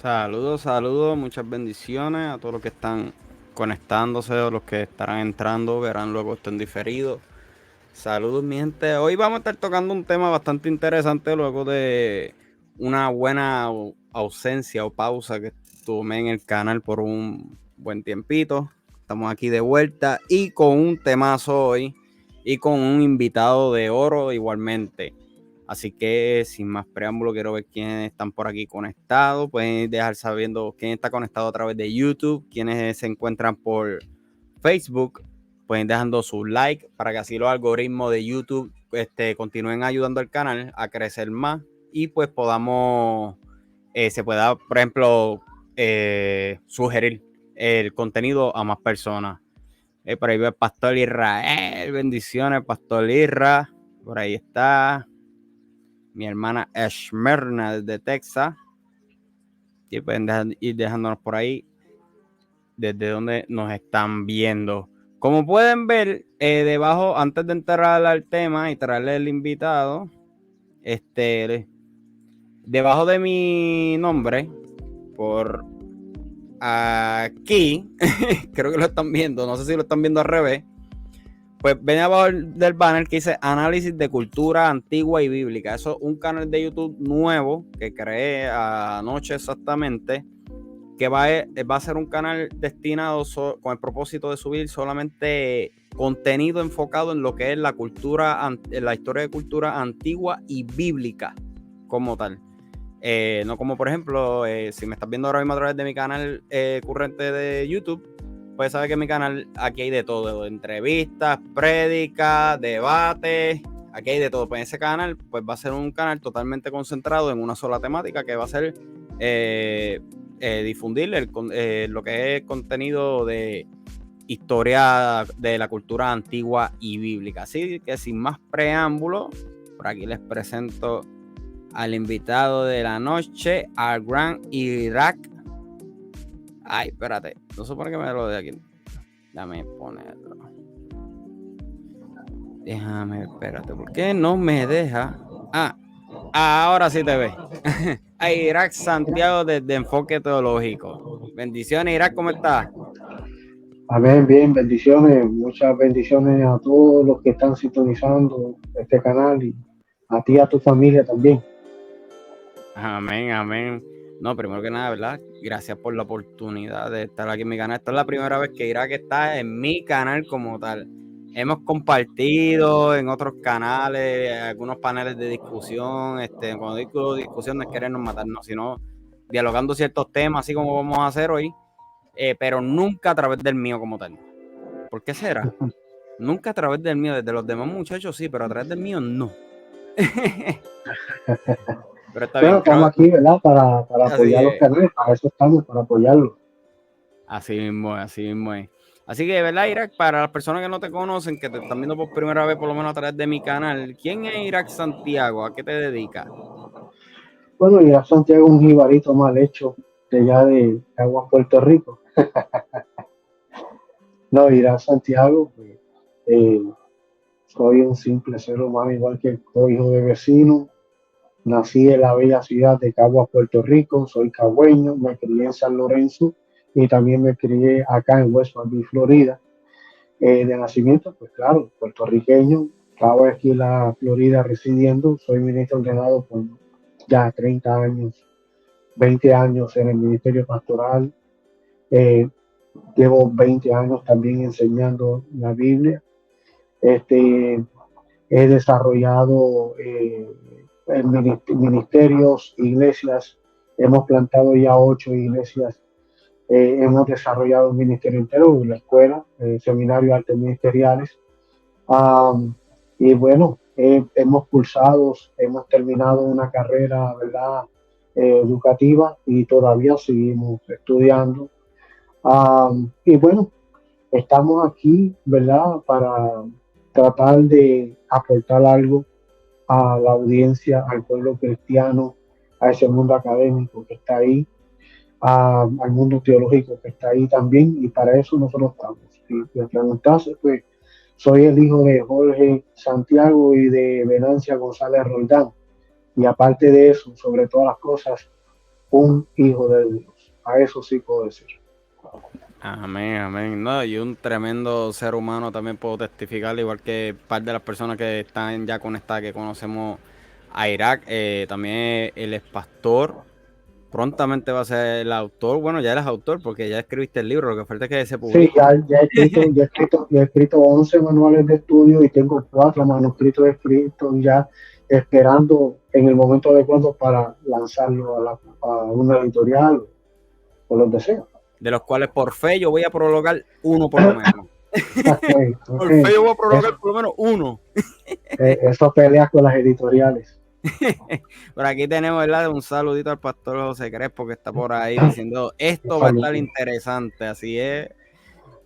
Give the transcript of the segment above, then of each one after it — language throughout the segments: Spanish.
Saludos, saludos, muchas bendiciones a todos los que están conectándose o los que estarán entrando, verán luego esto en diferido. Saludos, mi gente. Hoy vamos a estar tocando un tema bastante interesante luego de una buena ausencia o pausa que tomé en el canal por un buen tiempito. Estamos aquí de vuelta y con un temazo hoy y con un invitado de oro igualmente. Así que sin más preámbulo, quiero ver quiénes están por aquí conectados. Pueden dejar sabiendo quién está conectado a través de YouTube, quiénes se encuentran por Facebook. Pueden dejando su like para que así los algoritmos de YouTube continúen ayudando al canal a crecer más y pues podamos, se pueda, por ejemplo, sugerir el contenido a más personas. Por ahí veo el Pastor Israel, bendiciones, Pastor Isra. Por ahí está mi hermana Esmerna desde Texas. Y pueden ir dejándonos por ahí desde donde nos están viendo. Como pueden ver, debajo, antes de entrar al tema y traerle el invitado, debajo de mi nombre, por aquí, creo que lo están viendo, no sé si lo están viendo al revés, pues ven abajo del banner que dice Análisis de Cultura Antigua y Bíblica. Eso es un canal de YouTube nuevo que creé anoche exactamente, que va a ser un canal destinado con el propósito de subir solamente contenido enfocado en lo que es la cultura, la historia de cultura antigua y bíblica como tal. No como por ejemplo, si me estás viendo ahora mismo a través de mi canal currente de YouTube, pues sabes que en mi canal aquí hay de todo, entrevistas, prédicas, debates, aquí hay de todo. Pues ese canal pues va a ser un canal totalmente concentrado en una sola temática, que va a ser difundir lo que es contenido de historia de la cultura antigua y bíblica. Así que sin más preámbulo, por aquí les presento al invitado de la noche, al gran Irak. Ay, espérate, no supone que me lo de aquí. Déjame ponerlo. Espérate, ¿por qué no me deja? Ahora sí te ve. A Irak Santiago desde Enfoque Teológico. Bendiciones, Irak, ¿cómo estás? Amén, bien, bendiciones, muchas bendiciones a todos los que están sintonizando este canal y a ti y a tu familia también. Amén, amén. No, primero que nada, ¿verdad? Gracias por la oportunidad de estar aquí en mi canal. Esta es la primera vez que Irak está en mi canal como tal. Hemos compartido en otros canales, algunos paneles de discusión. Cuando digo discusión no es querernos matarnos, sino dialogando ciertos temas, así como vamos a hacer hoy, pero nunca a través del mío como tal. ¿Por qué será? Nunca a través del mío, desde los demás muchachos sí, pero a través del mío no. Pero está Bueno, bien, estamos creo. aquí, ¿verdad? Para Así apoyar los es. canales, para eso estamos, para apoyarlos. Así mismo es, así mismo es. Así que, de verdad, Irak, para las personas que no te conocen, que te están viendo por primera vez, por lo menos a través de mi canal, ¿quién es Irak Santiago? ¿A qué te dedicas? Bueno, y a Santiago un jibarito mal hecho de allá de Aguas, Puerto Rico. No, ir a Santiago, pues, eh, soy un simple ser humano igual que todo hijo de vecino. Nací en la bella ciudad de Caguas, Puerto Rico, soy cagüeño, me crié en San Lorenzo y también me crié acá en West Palm Beach, Florida. De nacimiento, pues claro, puertorriqueño, estaba aquí en la Florida residiendo, soy ministro ordenado por ya 30 años, 20 años en el Ministerio Pastoral, eh, llevo 20 años también enseñando la Biblia. Este, He desarrollado ministerios, iglesias, hemos plantado ya 8 iglesias, hemos desarrollado un ministerio entero en la escuela, seminarios altos ministeriales. Um, y bueno, hemos cursado, hemos terminado una carrera, ¿verdad? Educativa y todavía seguimos estudiando. Y bueno, estamos aquí, ¿verdad? Para tratar de aportar algo a la audiencia, al pueblo cristiano, a ese mundo académico que está ahí, al mundo teológico que está ahí también, y para eso nosotros estamos. Si me preguntase, pues soy el hijo de Jorge Santiago y de Venancia González Roldán, y aparte de eso, sobre todas las cosas, un hijo de Dios. A eso sí puedo decir. Amén, amén. No, y un tremendo ser humano también puedo testificar, igual que parte de las personas que están ya conectadas, que conocemos a Irak. También él es pastor. Prontamente va a ser el autor. Bueno, ya eres autor porque ya escribiste el libro. Lo que falta es que se Sí, publique. ya he escrito 11 manuales de estudio y tengo 4 manuscritos escritos ya esperando en el momento adecuado para lanzarlo a una editorial o lo que sea. De los cuales por fe yo voy a prologar uno por lo menos. Okay, Por fe okay. yo voy a prologar por lo menos uno. Eso pelea con las editoriales. Por aquí tenemos, ¿verdad? Un saludito al pastor José Crespo que está por ahí diciendo esto va a estar Saludos. interesante. Así es.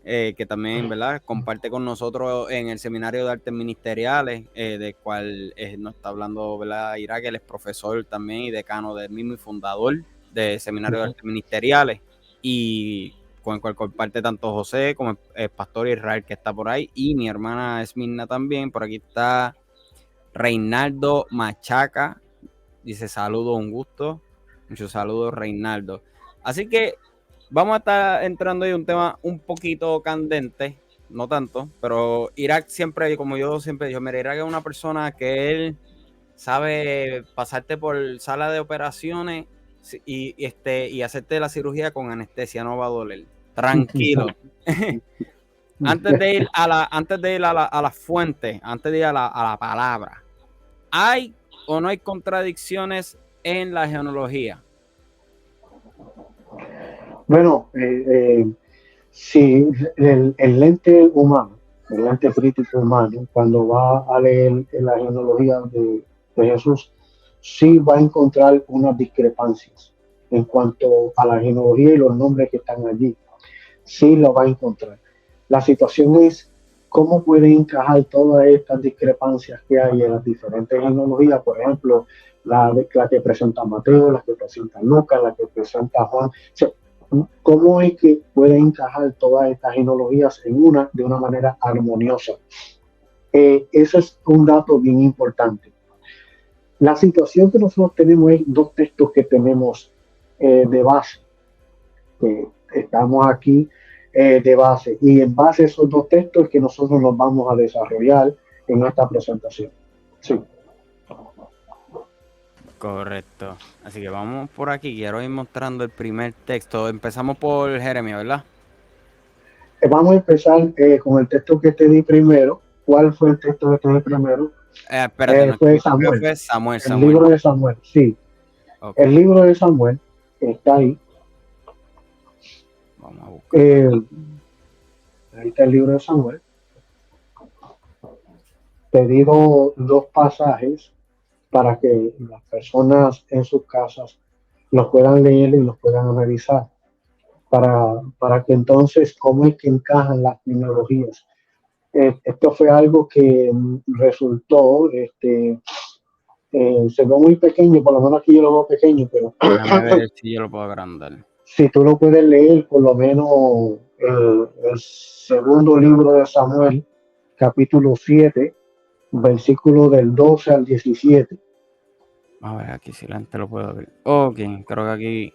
Que también, ¿verdad? Comparte con nosotros en el Seminario de Artes Ministeriales, del cual nos está hablando, ¿verdad? Irak, él es profesor también y decano del mismo y fundador del Seminario de Artes Ministeriales, y con el cual comparte tanto José como el pastor Israel que está por ahí, y mi hermana Esmirna también. Por aquí está Reinaldo Machaca, dice saludos, un gusto. Muchos saludos, Reinaldo. Así que vamos a estar entrando en un tema un poquito candente, no tanto, pero Irak siempre, como yo siempre digo, mira, Irak es una persona que él sabe pasarte por sala de operaciones y hacerte la cirugía con anestesia, no va a doler. Tranquilo. Antes de ir a la fuente, antes de ir a la palabra, ¿hay o no hay contradicciones en la genealogía? Bueno, si el lente humano, el lente crítico humano, cuando va a leer la genealogía de Jesús, sí va a encontrar unas discrepancias en cuanto a la genealogía y los nombres que están allí. Sí lo va a encontrar. La situación es cómo puede encajar todas estas discrepancias que hay en las diferentes genealogías, por ejemplo, la que presenta Mateo, la que presenta Lucas, la que presenta Juan. O sea, ¿cómo es que puede encajar todas estas genealogías de una manera armoniosa? Ese es un dato bien importante. La situación que nosotros tenemos es dos textos que tenemos de base, que estamos aquí de base, y en base a esos dos textos que nosotros nos vamos a desarrollar en esta presentación. Sí. Correcto. Así que vamos por aquí. Quiero ir mostrando el primer texto. Empezamos por Jeremías, ¿verdad? Vamos a empezar con el texto que te di primero. ¿Cuál fue el texto que te di primero? Espérate, no, Fue creo que Samuel. fue Samuel, El Samuel. libro de Samuel, sí. Ok, El libro de Samuel está ahí. vamos a buscar. Ahí está el libro de Samuel. Te digo dos pasajes para que las personas en sus casas los puedan leer y los puedan analizar. Para que entonces, ¿cómo es que encajan las tecnologías? Esto fue algo que resultó, se ve muy pequeño, por lo menos aquí yo lo veo pequeño, pero Déjame ver si yo lo puedo agrandar. si tú lo puedes leer, por lo menos el segundo libro de Samuel, capítulo 7, versículo del 12 al 17. A ver, aquí si la gente lo puede ver. Ok, creo que aquí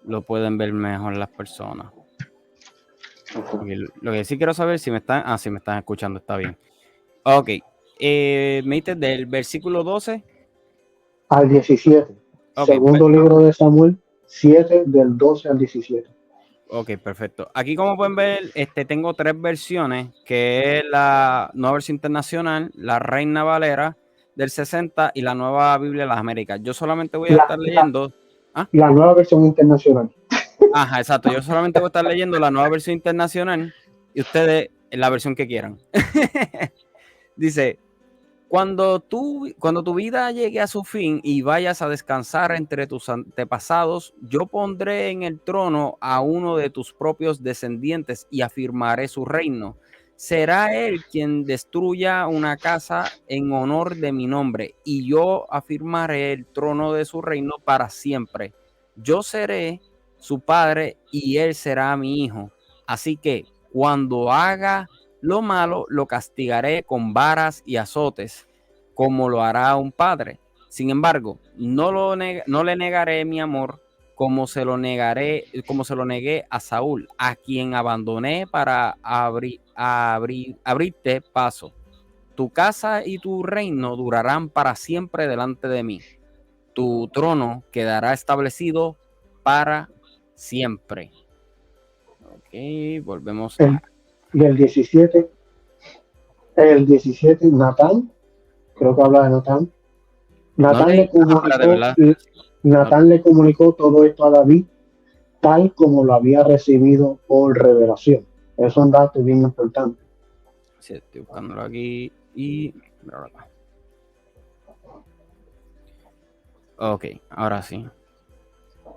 lo pueden ver mejor las personas. Okay, lo que sí quiero saber si me están, si me están escuchando, está bien. Ok, me dices del versículo 12 al 17. Ok, Segundo libro de Samuel, 7 del 12 al 17. ok, perfecto. Aquí como pueden ver, tengo tres versiones, que es la nueva versión internacional, la Reina Valera del 60 y la nueva Biblia de las Américas. Yo solamente voy a La, estar leyendo. ¿Ah? la nueva versión internacional. Ajá, exacto. Yo solamente voy a estar leyendo la nueva versión internacional y ustedes la versión que quieran. Dice, cuando tu vida llegue a su fin y vayas a descansar entre tus antepasados, yo pondré en el trono a uno de tus propios descendientes y afirmaré su reino. Será él quien destruya una casa en honor de mi nombre, y yo afirmaré el trono de su reino para siempre. Yo seré su padre y él será mi hijo. Así que cuando haga lo malo, lo castigaré con varas y azotes, como lo hará un padre. Sin embargo, no le negaré mi amor como se lo negué a Saúl, a quien abandoné para abrirte paso. Tu casa y tu reino durarán para siempre delante de mí. Tu trono quedará establecido para siempre. Ok, volvemos a... Y el 17, Natán, creo que habla de Natán. Natán le comunicó todo esto a David, tal como lo había recibido por revelación. Es un dato bien importante. Sí, estoy buscándolo aquí y... Ok, ahora sí.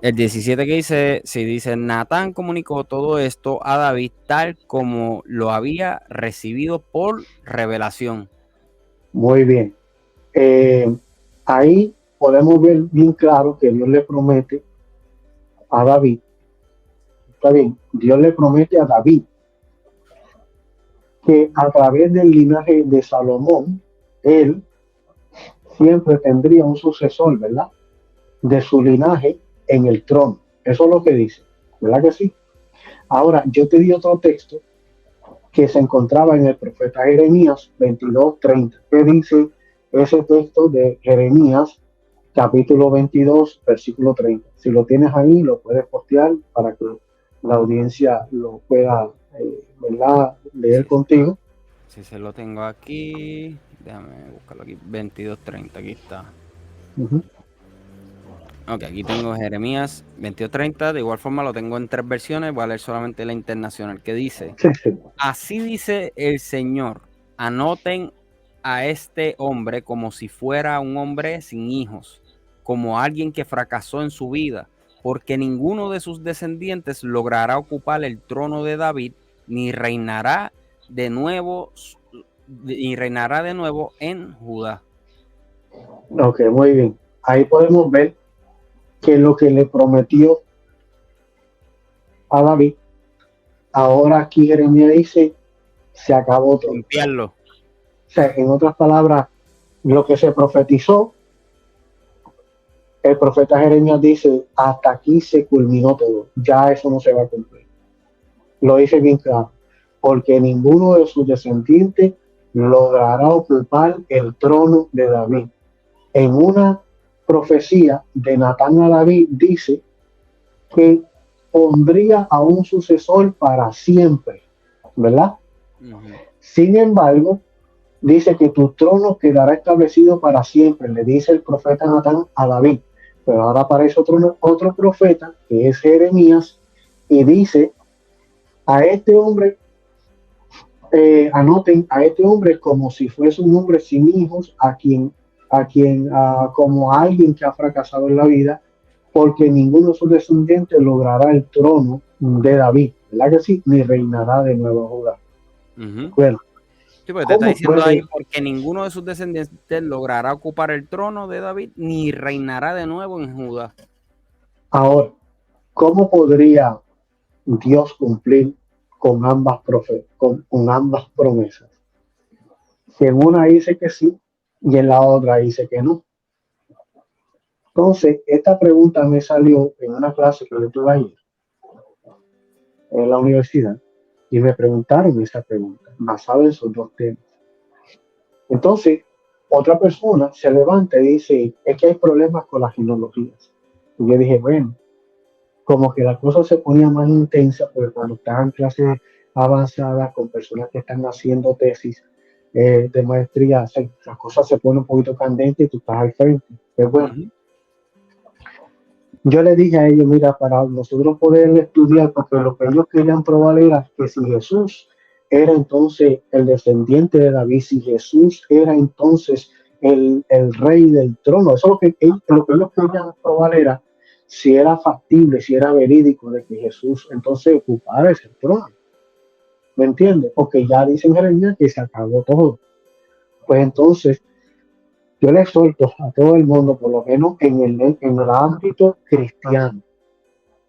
El 17 que dice, sí, dice, Natán comunicó todo esto a David tal como lo había recibido por revelación. Muy bien. Ahí podemos ver bien claro que Dios le promete a David. Está bien, Dios le promete a David que a través del linaje de Salomón, él siempre tendría un sucesor, ¿verdad? De su linaje en el trono. Eso es lo que dice, ¿verdad que sí? Ahora, yo te di otro texto que se encontraba en el profeta Jeremías 22:30. ¿Qué dice ese texto de Jeremías, capítulo 22, versículo 30? Si lo tienes ahí, lo puedes postear para que la audiencia lo pueda, ¿verdad?, leer contigo. Si se lo tengo aquí, déjame buscarlo aquí, 22:30, aquí está. Ok, aquí tengo Jeremías 22:30, de igual forma lo tengo en 3 versiones, voy a leer solamente la internacional, que dice, así dice el Señor, anoten a este hombre como si fuera un hombre sin hijos, como alguien que fracasó en su vida, porque ninguno de sus descendientes logrará ocupar el trono de David, ni reinará de nuevo en Judá. Ok, muy bien. Ahí podemos ver que lo que le prometió a David, ahora aquí Jeremías dice, se acabó todo. Limpiarlo. O sea, en otras palabras, lo que se profetizó, el profeta Jeremías dice, hasta aquí se culminó todo, ya eso no se va a cumplir. Lo dice bien claro, porque ninguno de sus descendientes logrará ocupar el trono de David. En una profecía de Natán a David dice que pondría a un sucesor para siempre, ¿verdad? Sin embargo, dice que tu trono quedará establecido para siempre, le dice el profeta Natán a David. Pero ahora aparece otro profeta, que es Jeremías, y dice a este hombre, anoten a este hombre como si fuese un hombre sin hijos, como alguien que ha fracasado en la vida, porque ninguno de sus descendientes logrará el trono de David, ¿verdad que sí? Ni reinará de nuevo Judá. Bueno, sí, porque te está diciendo ahí, porque ninguno de sus descendientes logrará ocupar el trono de David, ni reinará de nuevo en Judá. Ahora, ¿cómo podría Dios cumplir con ambas promesas? Si en una dice que sí y en la otra dice que no. Entonces, esta pregunta me salió en una clase que yo tuve ayer en la universidad y me preguntaron esa pregunta basada en esos dos temas. Entonces, otra persona se levanta y dice, es que hay problemas con las genealogías. Y yo dije, bueno, como que la cosa se ponía más intensa, porque cuando estás en clases avanzadas con personas que están haciendo tesis de maestría, las cosas se ponen un poquito candentes y tú estás al frente. Pero bueno, yo le dije a ellos, mira, para nosotros poder estudiar, porque lo que ellos querían probar era que si Jesús era entonces el descendiente de David, si Jesús era entonces el rey del trono, eso es lo que ellos querían probar era si era factible, si era verídico de que Jesús entonces ocupara ese trono. ¿Me entiendes? Porque ya dicen Jeremías que se acabó todo. Pues entonces, yo le exhorto a todo el mundo, por lo menos en el ámbito cristiano.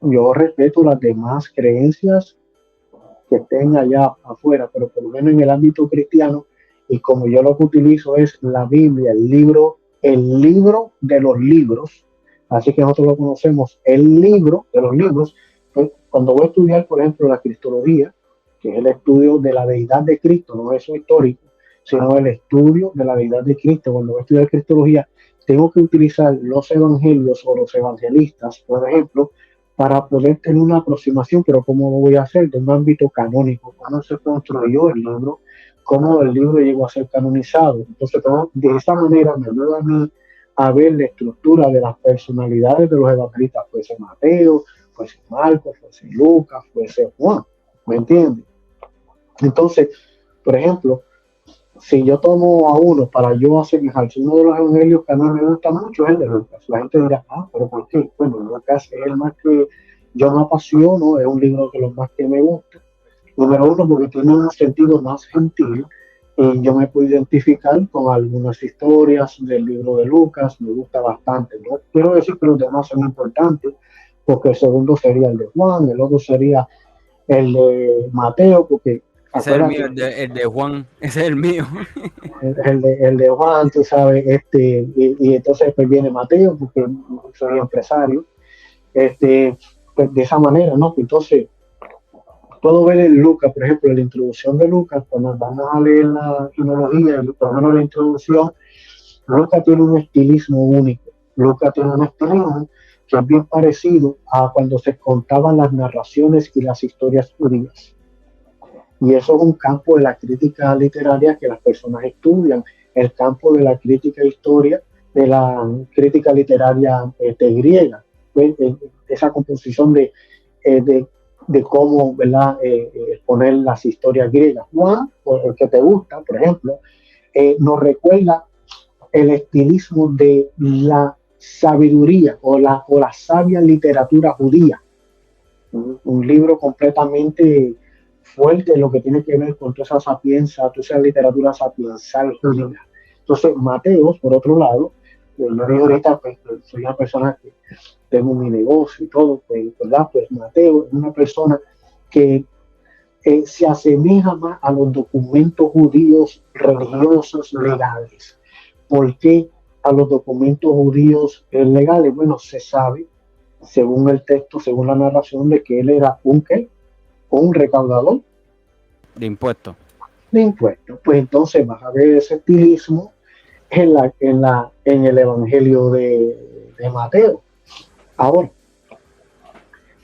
Yo respeto las demás creencias que estén allá afuera, pero por lo menos en el ámbito cristiano, y como yo lo que utilizo es la Biblia, el libro de los libros, Así que nosotros lo conocemos. El libro de los libros, pues, cuando voy a estudiar, por ejemplo, la cristología, que es el estudio de la deidad de Cristo, no eso histórico, sino el estudio de la deidad de Cristo. Cuando voy a estudiar cristología, tengo que utilizar los evangelios o los evangelistas, por ejemplo, para poder tener una aproximación, pero ¿cómo lo voy a hacer? De un ámbito canónico, cómo se construyó el libro, cómo el libro llegó a ser canonizado. Entonces, de esta manera me ayuda a mí a ver la estructura de las personalidades de los evangelistas, fuese Mateo, fuese Marcos, fuese Lucas, fuese Juan, ¿me entiendes? Entonces, por ejemplo, si yo tomo a uno para yo asemejarse, uno de los evangelios que a mí me gusta mucho es el de Lucas. La gente dirá, pero ¿por qué? Bueno, Lucas es el más que yo me apasiono, es un libro de los más que me gusta. Número uno, porque tiene un sentido más gentil y yo me puedo identificar con algunas historias del libro de Lucas, me gusta bastante. No quiero decir que los demás son importantes, porque el segundo sería el de Juan, el otro sería el de Mateo, porque ese es el mío, el de Juan, ese es el mío. el de Juan, tú sabes, y entonces pues viene Mateo, porque soy empresario, pues de esa manera, ¿no? Entonces, puedo ver en Lucas, por ejemplo, en la introducción de Lucas, cuando vamos a leer la genealogía, por lo menos la introducción, Lucas tiene un estilismo único. Lucas tiene un estilismo que es bien parecido a cuando se contaban las narraciones y las historias judías. Y eso es un campo de la crítica literaria que las personas estudian, el campo de la crítica historia, de la crítica literaria griega, esa composición de cómo, ¿verdad? Poner las historias griegas. Juan, el que te gusta, por ejemplo, nos recuerda el estilismo de la sabiduría o la sabia literatura judía. Un libro completamente fuerte en lo que tiene que ver con toda esa sapiencia, toda esa literatura sapiensal judía. Entonces, Mateos, por otro lado, yo digo ahorita, pues, soy una persona que tengo mi negocio y todo, pues, ¿verdad? Pues Mateo es una persona que se asemeja más a los documentos judíos religiosos legales. ¿Por qué a los documentos judíos legales? Bueno, se sabe, según el texto, según la narración, de que él era un recaudador de impuestos. De impuestos. Pues entonces vas a ver ese estilismo en el Evangelio de Mateo. Ahora,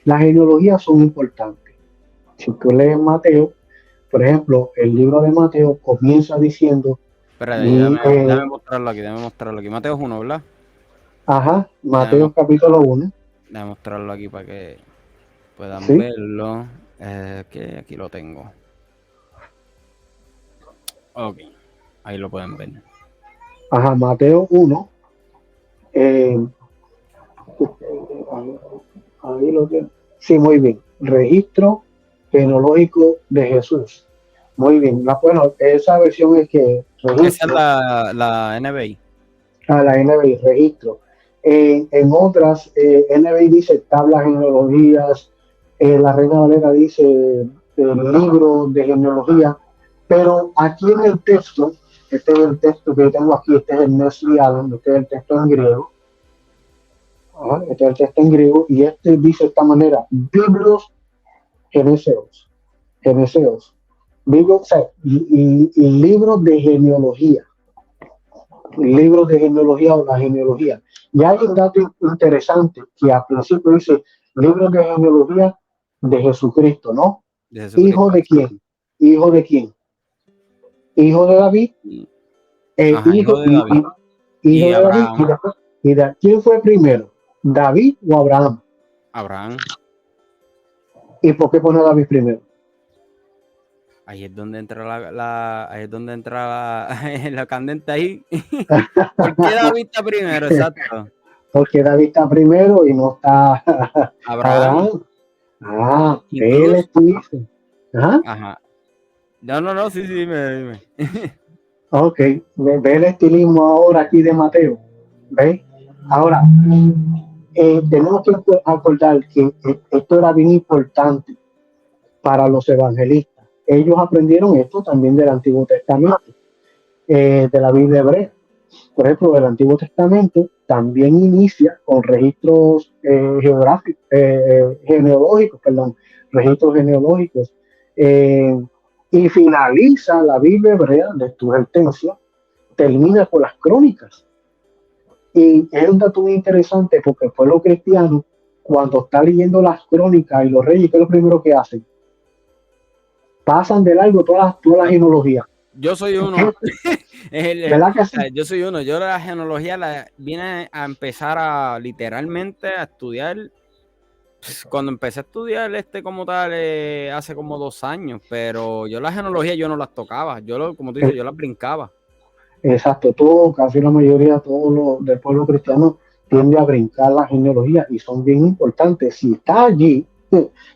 las genealogías son importantes. Si tú lees Mateo, por ejemplo, el libro de Mateo comienza diciendo... Espera, déjame mostrarlo aquí. Mateo es 1, ¿verdad? Ajá, Mateo capítulo 1. Déjame mostrarlo aquí para que puedan ¿Sí? verlo. Que aquí lo tengo. Ok, ahí lo pueden ver. Ajá, Mateo 1. Ahí lo tienen. Sí, muy bien. Registro genealógico de Jesús. Muy bien. Bueno, esa versión es que... Esa es la NBI. La NBI, registro. En otras, NBI dice tablas genealogías, la Reina Valera dice libro de genealogía, pero aquí en el texto, este es el texto que yo tengo aquí, este es el Nestle Allen, este es el texto en griego, este es el texto en griego, y este dice de esta manera, Biblos Geneseos, Biblos, o sea, y libros de genealogía. Libros de genealogía o la genealogía. Y hay un dato interesante que al principio dice libros de genealogía de Jesucristo, ¿no? De Jesucristo. ¿Hijo de quién? ¿Hijo de quién? Hijo de David. Ajá, hijo de David. Hijo de David. ¿Quién fue primero? ¿David o Abraham? Abraham. ¿Y por qué pone a David primero? Ahí es donde entra la candente ahí. ¿Por qué David está primero? Exacto. Porque David está primero y no está Abraham. Él estudió. Ajá. No, sí, dime. Ok, ve el estilismo ahora aquí de Mateo. ¿Ves? Ahora, tenemos que acordar que esto era bien importante para los evangelistas. Ellos aprendieron esto también del Antiguo Testamento, de la Biblia hebrea. Por ejemplo, el Antiguo Testamento también inicia con registros geográficos, genealógicos, perdón, registros genealógicos, eh, y finaliza la Biblia hebrea de tu advertencia, termina con las crónicas. Y es un dato muy interesante porque el pueblo cristiano, cuando está leyendo las crónicas y los reyes, ¿qué es lo primero que hacen? Pasan de largo todas las genealogías. Yo soy uno. ¿Verdad que sí? Yo soy uno. Yo la genealogía la vine a empezar a literalmente a estudiar. Cuando empecé a estudiar como tal hace como 2 años, pero yo la genealogía yo no las tocaba. Como tú dices, yo las brincaba. Exacto, todo, casi la mayoría, todo lo del pueblo cristiano tiende a brincar la genealogía y son bien importantes. Si está allí,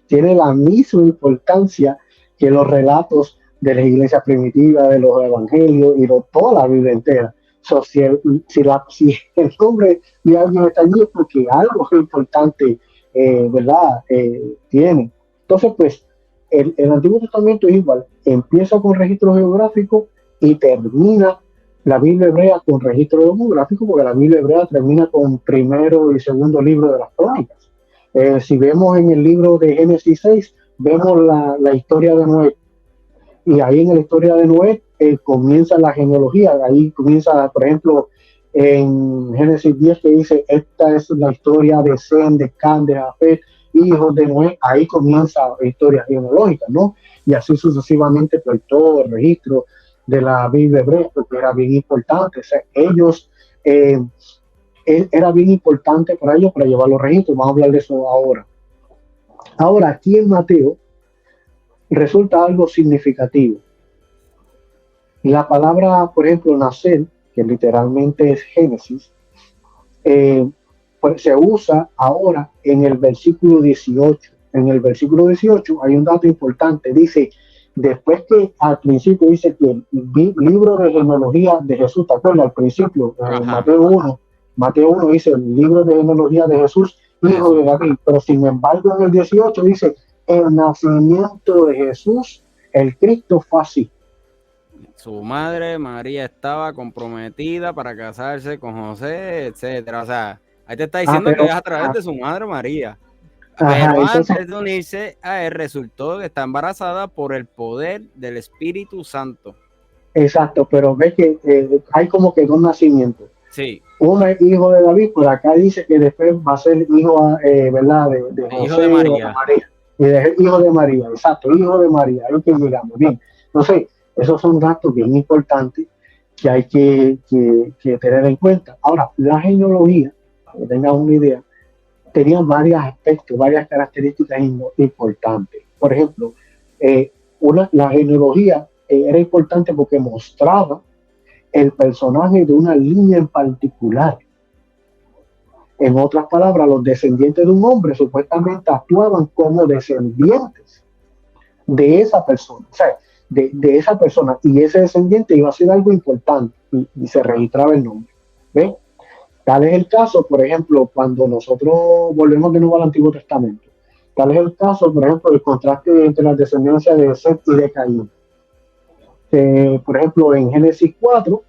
tiene la misma importancia que los relatos de la iglesia primitiva, de los evangelios y de toda la Biblia entera. So, si el nombre de alguien está allí es porque algo importante, ¿verdad? Tiene. Entonces, pues, el Antiguo Testamento es igual. Empieza con registro geográfico y termina la Biblia hebrea con registro demográfico, porque la Biblia hebrea termina con primero y segundo libro de las crónicas. Si vemos en el libro de Génesis 6, vemos la historia de Noé. Y ahí en la historia de Noé comienza la genealogía. Ahí comienza, por ejemplo, en Génesis 10 que dice, esta es la historia de Sem, de Cam, de Jafet, hijos de Noé. Ahí comienza la historia genealógica, ¿no? Y así sucesivamente por todo el registro de la Biblia hebrea, porque era bien importante. O sea, ellos, era bien importante para ellos para llevar los registros. Vamos a hablar de eso ahora. Ahora, aquí en Mateo resulta algo significativo. La palabra, por ejemplo, nacer, que literalmente es Génesis, pues se usa ahora en el versículo 18. En el versículo 18 hay un dato importante. Dice, después que al principio dice que el libro de genealogía de Jesús, ¿te acuerdas? Al principio, Mateo 1 dice el libro de genealogía de Jesús, hijo de David. Pero sin embargo en el 18 dice, el nacimiento de Jesús, el Cristo fue así. Su madre, María, estaba comprometida para casarse con José, etcétera. O sea, ahí te está diciendo que es a través de su madre, María. Pero antes de unirse a él, resultó que está embarazada por el poder del Espíritu Santo. Exacto, pero ves que hay como que dos nacimientos. Sí. Uno es hijo de David, por acá dice que después va a ser hijo, ¿verdad? De José, hijo de María. Y hijo de María, exacto, hijo de María, ahí que llegamos. Bien, entonces, esos son datos bien importantes que hay que tener en cuenta. Ahora, la genealogía, para que tengan una idea, tenía varios aspectos, varias características importantes. Por ejemplo, la genealogía era importante porque mostraba el personaje de una línea en particular. En otras palabras, los descendientes de un hombre supuestamente actuaban como descendientes de esa persona, o sea, de esa persona, y ese descendiente iba a ser algo importante y se registraba el nombre. ¿Ven? Tal es el caso, por ejemplo, cuando nosotros volvemos de nuevo al Antiguo Testamento. Tal es el caso, por ejemplo, el contraste entre las descendencias de Seth y de Caín. Por ejemplo, en Génesis 4,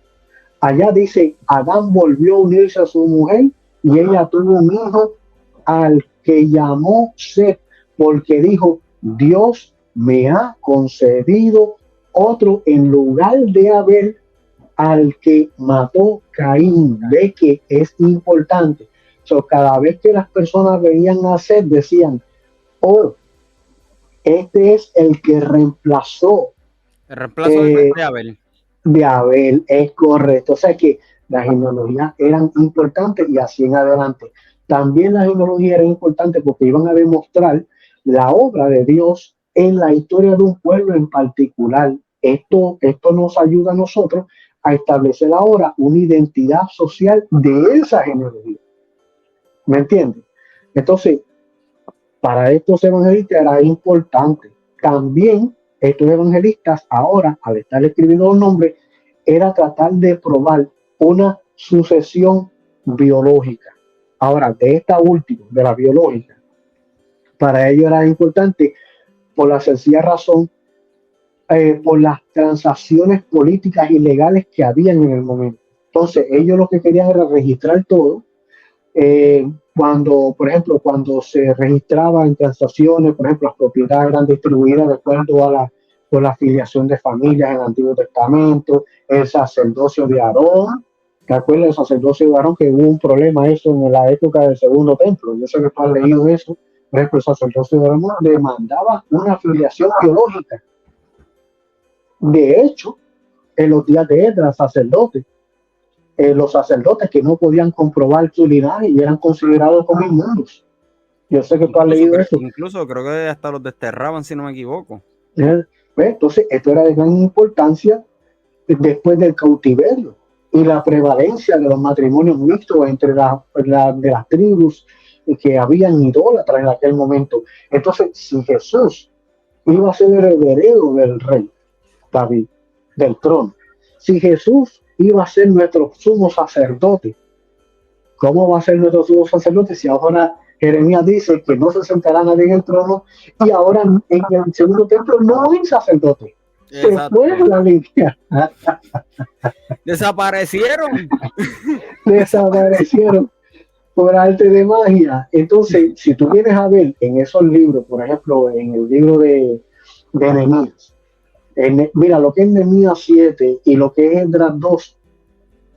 allá dice, Adán volvió a unirse a su mujer y ella tuvo un hijo al que llamó Seth, porque dijo, Dios me ha concedido otro en lugar de Abel, al que mató Caín. Ve que es importante. Cada vez que las personas veían a Seth, decían, oh, este es el que reemplazó. El reemplazo de Abel. De Abel, es correcto. O sea que las genealogías eran importantes y así en adelante. También la genealogía era importante porque iban a demostrar la obra de Dios en la historia de un pueblo en particular. Esto nos ayuda a nosotros a establecer ahora una identidad social de esa genealogía. ¿Me entiendes? Entonces, para estos evangelistas era importante. También estos evangelistas ahora, al estar escribiendo los nombres, era tratar de probar una sucesión biológica. Ahora, de esta última, de la biológica, para ellos era importante por la sencilla razón, por las transacciones políticas y legales que habían en el momento. Entonces, ellos lo que querían era registrar todo. Cuando, por ejemplo, cuando se registraban transacciones, por ejemplo, las propiedades eran distribuidas de acuerdo a con la afiliación de familias en el Antiguo Testamento, el sacerdocio de Aarón. ¿Te acuerdas del sacerdocio de Aarón? Que hubo un problema eso en la época del Segundo Templo. Yo sé que tú has leído eso. Por ejemplo, el sacerdocio de Aarón demandaba una afiliación biológica. De hecho, en los días de Esdras, sacerdote, los sacerdotes que no podían comprobar su linaje y eran considerados como inmundos. Yo sé que tú has leído eso. Incluso creo que hasta los desterraban, si no me equivoco. Entonces, esto era de gran importancia después del cautiverio y la prevalencia de los matrimonios mixtos entre de las tribus que habían idólatras en aquel momento. Entonces, si Jesús iba a ser el heredero del rey David, del trono, si Jesús iba a ser nuestro sumo sacerdote, ¿cómo va a ser nuestro sumo sacerdote si ahora Jeremías dice que no se sentará nadie en el trono y ahora en el segundo templo no hay sacerdote? Exacto. Se fue la línea. Desaparecieron. Desaparecieron por arte de magia. Entonces, si tú vienes a ver en esos libros, por ejemplo, en el libro de Nehemías, mira, lo que es Nehemías 7 y lo que es Esdras 2,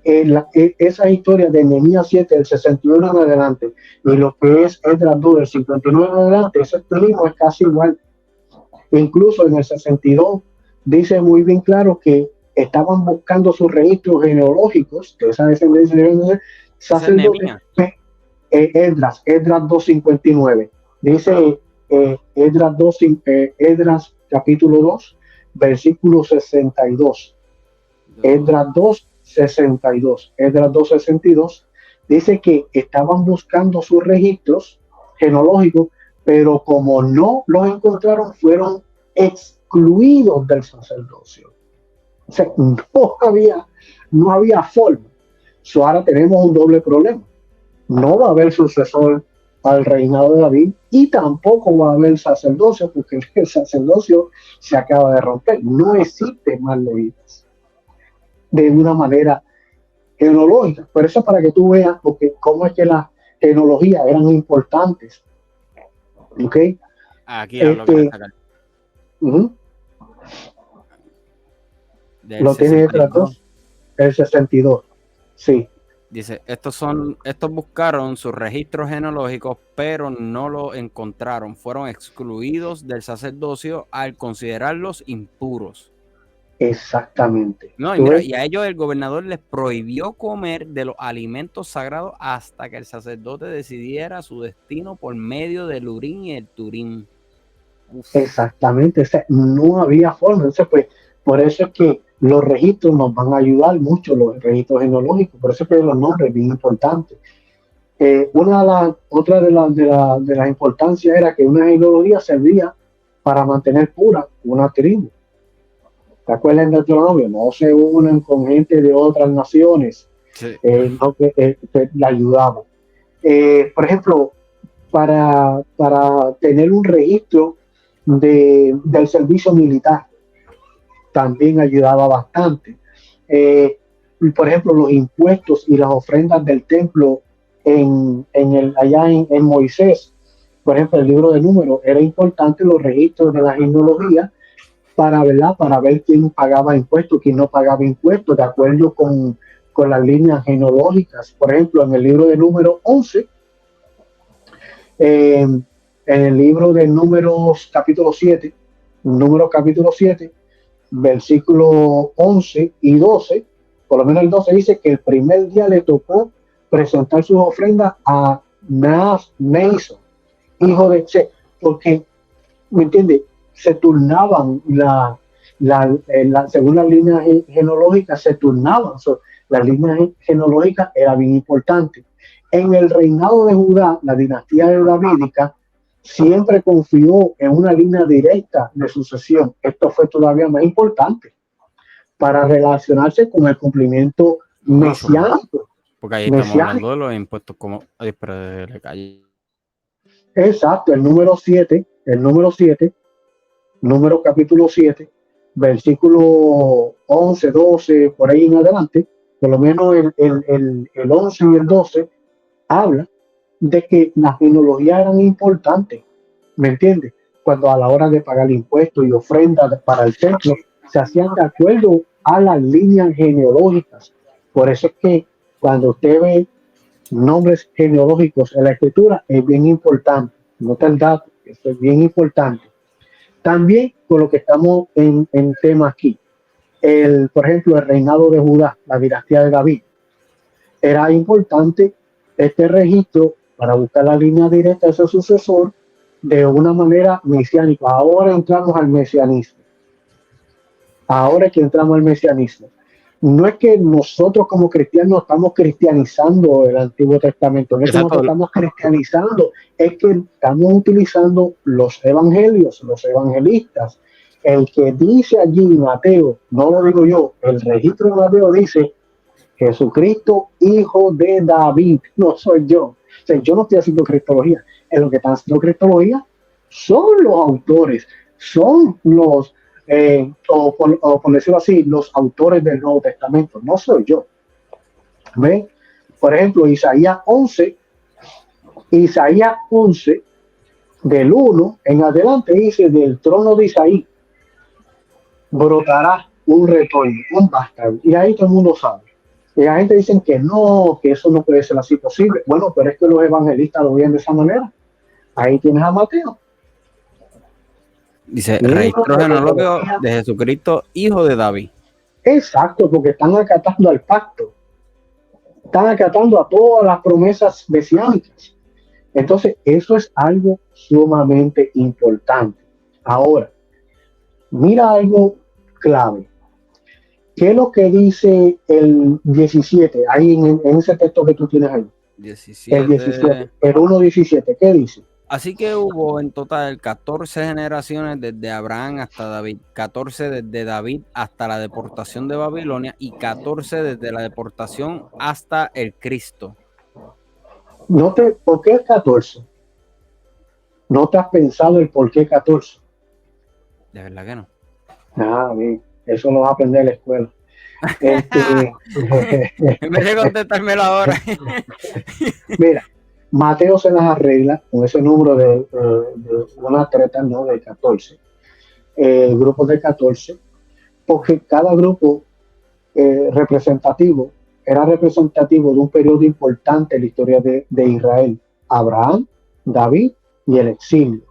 esa historia de Nehemías 7 del 61 en adelante y lo que es Esdras 2 del 59 en adelante, ese estilismo es casi igual. Incluso en el 62 dice muy bien claro que estaban buscando sus registros genealógicos de esa descendencia de sacerdotes. Esdras 2:59 dice Esdras capítulo 2 versículo 62. Esdras 2:62. Esdras 2:62 dice que estaban buscando sus registros genealógicos, pero como no los encontraron, fueron excluidos del sacerdocio. O sea, no había forma. So, ahora tenemos un doble problema. No va a haber sucesor al reinado de David y tampoco va a haber sacerdocio, porque el sacerdocio se acaba de romper. No existe más levitas de una manera genealógica. Por eso, para que tú veas porque cómo es que las genealogías eran importantes. ¿Ok? Aquí hablo que lo tiene detrás el 62. Sí. Dice, estos buscaron sus registros genealógicos, pero no lo encontraron. Fueron excluidos del sacerdocio al considerarlos impuros. Exactamente. No, y mira, y a ellos el gobernador les prohibió comer de los alimentos sagrados hasta que el sacerdote decidiera su destino por medio del Urim y el Turim. Uf. Exactamente, o sea, no había forma. Entonces, pues, por eso es que los registros nos van a ayudar mucho, los registros genealógicos, por eso es que los nombres bien importantes. Otra de las importancias era que una genealogía servía para mantener pura una tribu. ¿Te acuerdas del Deuteronomio? No se unen con gente de otras naciones. Sí. La ayudaba. Por ejemplo, para tener un registro del servicio militar, también ayudaba bastante. Por ejemplo, los impuestos y las ofrendas del templo allá en Moisés, por ejemplo, el libro de Números, era importante los registros de la genealogía para ver quién pagaba impuestos, quién no pagaba impuestos, de acuerdo con las líneas genealógicas. Por ejemplo, en el libro de Números 11, en el libro de Números capítulo 7, versículos 11 y 12, por lo menos el 12 dice que el primer día le tocó presentar sus ofrendas a Naasón, hijo de Che, porque, ¿me entiendes? Se turnaban según las líneas genealógicas, se turnaban. Las líneas genealógicas era bien importante. En el reinado de Judá, la dinastía davídica siempre confió en una línea directa de sucesión. Esto fue todavía más importante para relacionarse con el cumplimiento mesiánico. Porque ahí estamos hablando de los impuestos como... Exacto, el número 7, Número capítulo 7, versículo 11, 12, por ahí en adelante, por lo menos el 11 y el 12, habla de que las genealogías eran importantes, ¿me entiendes? Cuando a la hora de pagar impuestos y ofrendas para el templo, se hacían de acuerdo a las líneas genealógicas. Por eso es que cuando usted ve nombres genealógicos en la escritura, es bien importante. Nota el dato, esto es bien importante. También con lo que estamos en tema aquí, por ejemplo, el reinado de Judá, la dinastía de David, era importante este registro para buscar la línea directa de ese sucesor de una manera mesiánica. Ahora entramos al mesianismo. Ahora que entramos al mesianismo. No es que nosotros como cristianos estamos cristianizando el Antiguo Testamento, no es que nosotros estamos cristianizando, es que estamos utilizando los evangelios, los evangelistas. El que dice allí Mateo, no lo digo yo, el registro de Mateo dice Jesucristo, hijo de David, no soy yo. O sea, yo no estoy haciendo cristología, en lo que están haciendo cristología son los autores, son los o por decirlo así, los autores del Nuevo Testamento, no soy yo. ¿Ve? Por ejemplo, Isaías 11, del 1 en adelante dice, del trono de Isaí brotará un retoño, un vástago, y ahí todo el mundo sabe. Y la gente dice que no, que eso no puede ser así posible. Bueno, pero es que los evangelistas lo ven de esa manera. Ahí tienes a Mateo. Dice, registro genealógico de Jesucristo, hijo de David. Exacto, porque están acatando al pacto. Están acatando a todas las promesas mesiánicas. Entonces, eso es algo sumamente importante. Ahora, mira algo clave. ¿Qué es lo que dice el 17? Ahí en ese texto que tú tienes ahí. 17. El 17. El 1.17. ¿Qué dice? Así que hubo en total 14 generaciones desde Abraham hasta David, 14 desde David hasta la deportación de Babilonia y 14 desde la deportación hasta el Cristo. ¿Por qué 14? ¿No te has pensado el por qué 14? De verdad que no. Bien. Eso lo vas a aprender en la escuela. En vez de contestármelo ahora. Mira, Mateo se las arregla con ese número de una treta, ¿no? De 14. Grupos de 14, porque cada grupo representativo era representativo de un periodo importante en la historia de Israel. Abraham, David y el exilio.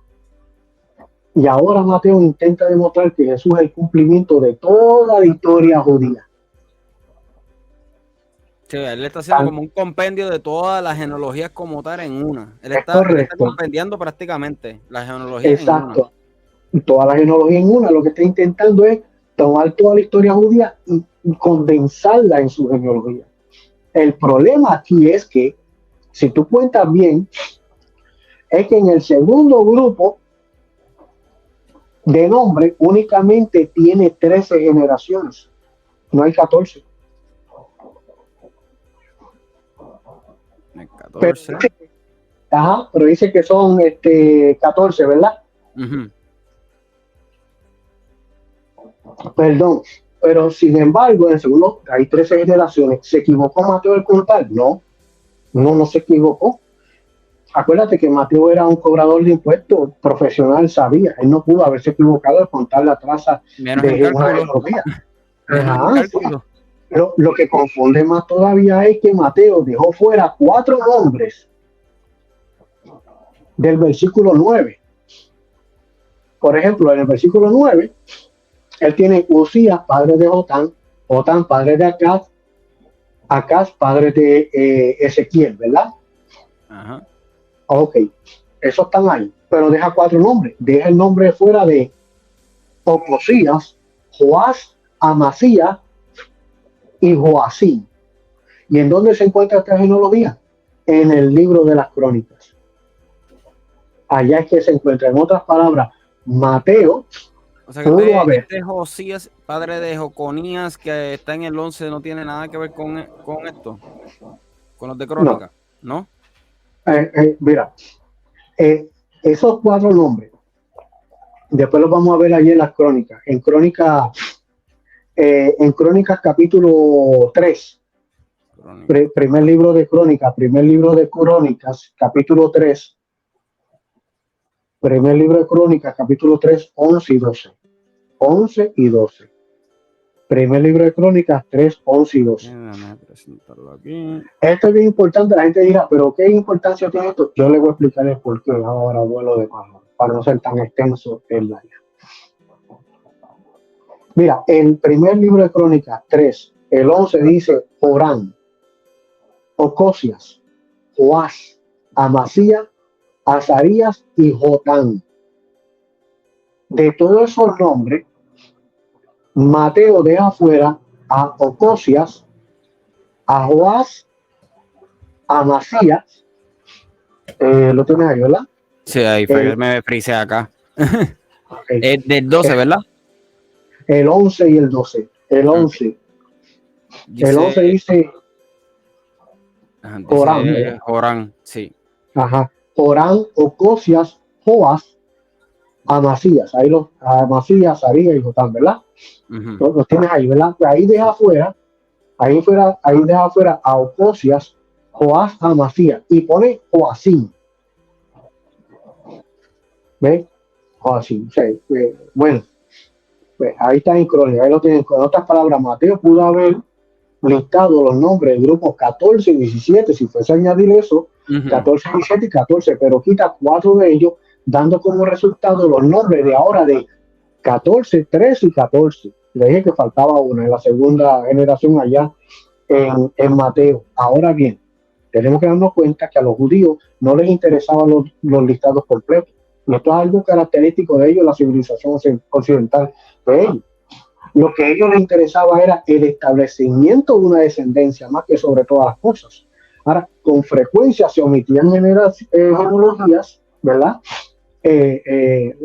Y ahora Mateo intenta demostrar que Jesús es el cumplimiento de toda la historia judía. Sí, él está haciendo como un compendio de todas las genealogías como tal en una. Él está compendiando prácticamente la genealogía en una. Exacto. Toda la genealogía en una. Lo que está intentando es tomar toda la historia judía y condensarla en su genealogía. El problema aquí es que, si tú cuentas bien, es que en el segundo grupo de nombre únicamente tiene 13 generaciones, no hay 14. Hay 14. Pero dice que son 14, ¿verdad? Uh-huh. Perdón, pero sin embargo, en el segundo hay 13 generaciones. ¿Se equivocó Mateo al contar? No se equivocó. Acuérdate que Mateo era un cobrador de impuestos profesional, sabía. Él no pudo haberse equivocado al contar la traza de una genealogía. Pero lo que confunde más todavía es que Mateo dejó fuera 4 nombres del versículo 9. Por ejemplo, en el versículo 9, él tiene Usías, padre de Jotán, Jotán, padre de Acaz, Acaz, padre de Ezequiel, ¿verdad? Ajá. Ok, esos están ahí, pero deja 4 nombres. Deja el nombre fuera de Ocosías, Joás, Amasías y Joacim. ¿Y en dónde se encuentra esta genealogía? En el libro de las Crónicas. Allá es que se encuentra. En otras palabras, Mateo. O sea que este Josías, padre de Joconías, que está en el 11, no tiene nada que ver con esto, con los de Crónica, ¿no? Mira, esos 4 nombres, después los vamos a ver allí en las Crónicas. En Crónicas capítulo 3, Primer libro de Crónicas, capítulo 3. Primer libro de Crónicas, capítulo 3, 11 y 12. 11 y 12. Primer libro de Crónicas, 3, 11 y 12. Déjame presentarlo aquí. Esto es bien importante. La gente dirá, pero ¿qué importancia tiene esto? Yo le voy a explicar el por qué ahora, vuelo de pájaro, para no ser tan extenso el live. Mira, el primer libro de Crónicas 3, el 11 dice Joram, Ocosias, Joás, Amasías, Azarías y Jotán. De todos esos nombres, Mateo deja fuera a Ocosias, a Joás, a Amasías. Lo tienes ahí, ¿verdad? Sí, ahí fue que me frisé acá. Okay. Del 12, ¿verdad? El 11 y el 12. El 11. El 11 dice Joram. Joram, sí. Ajá. Joram, Ocosias, Joás, Amasías. Ahí los Amasías, Azarías y Jotán, ¿verdad? Los tienes ahí, ¿verdad? Ahí deja afuera, ahí deja afuera a Ocosias, Joás, Amasías y pone Joacim. ¿Ves? Joacim. Sí, bueno. Pues ahí está en Crónica, ahí lo tienen. Con otras palabras, Mateo pudo haber listado los nombres del grupo 14 y 17, si fuese a añadir eso, 14, 17 y 14, pero quita 4 de ellos, dando como resultado los nombres de ahora de 14, 13 y 14. Le dije que faltaba una en la segunda generación allá en Mateo. Ahora bien, tenemos que darnos cuenta que a los judíos no les interesaban los listados completos. Y esto es algo característico de ellos, la civilización occidental de ellos. Lo que a ellos les interesaba era el establecimiento de una descendencia, más que sobre todas las cosas. Ahora, con frecuencia se omitían genealogías, ¿verdad?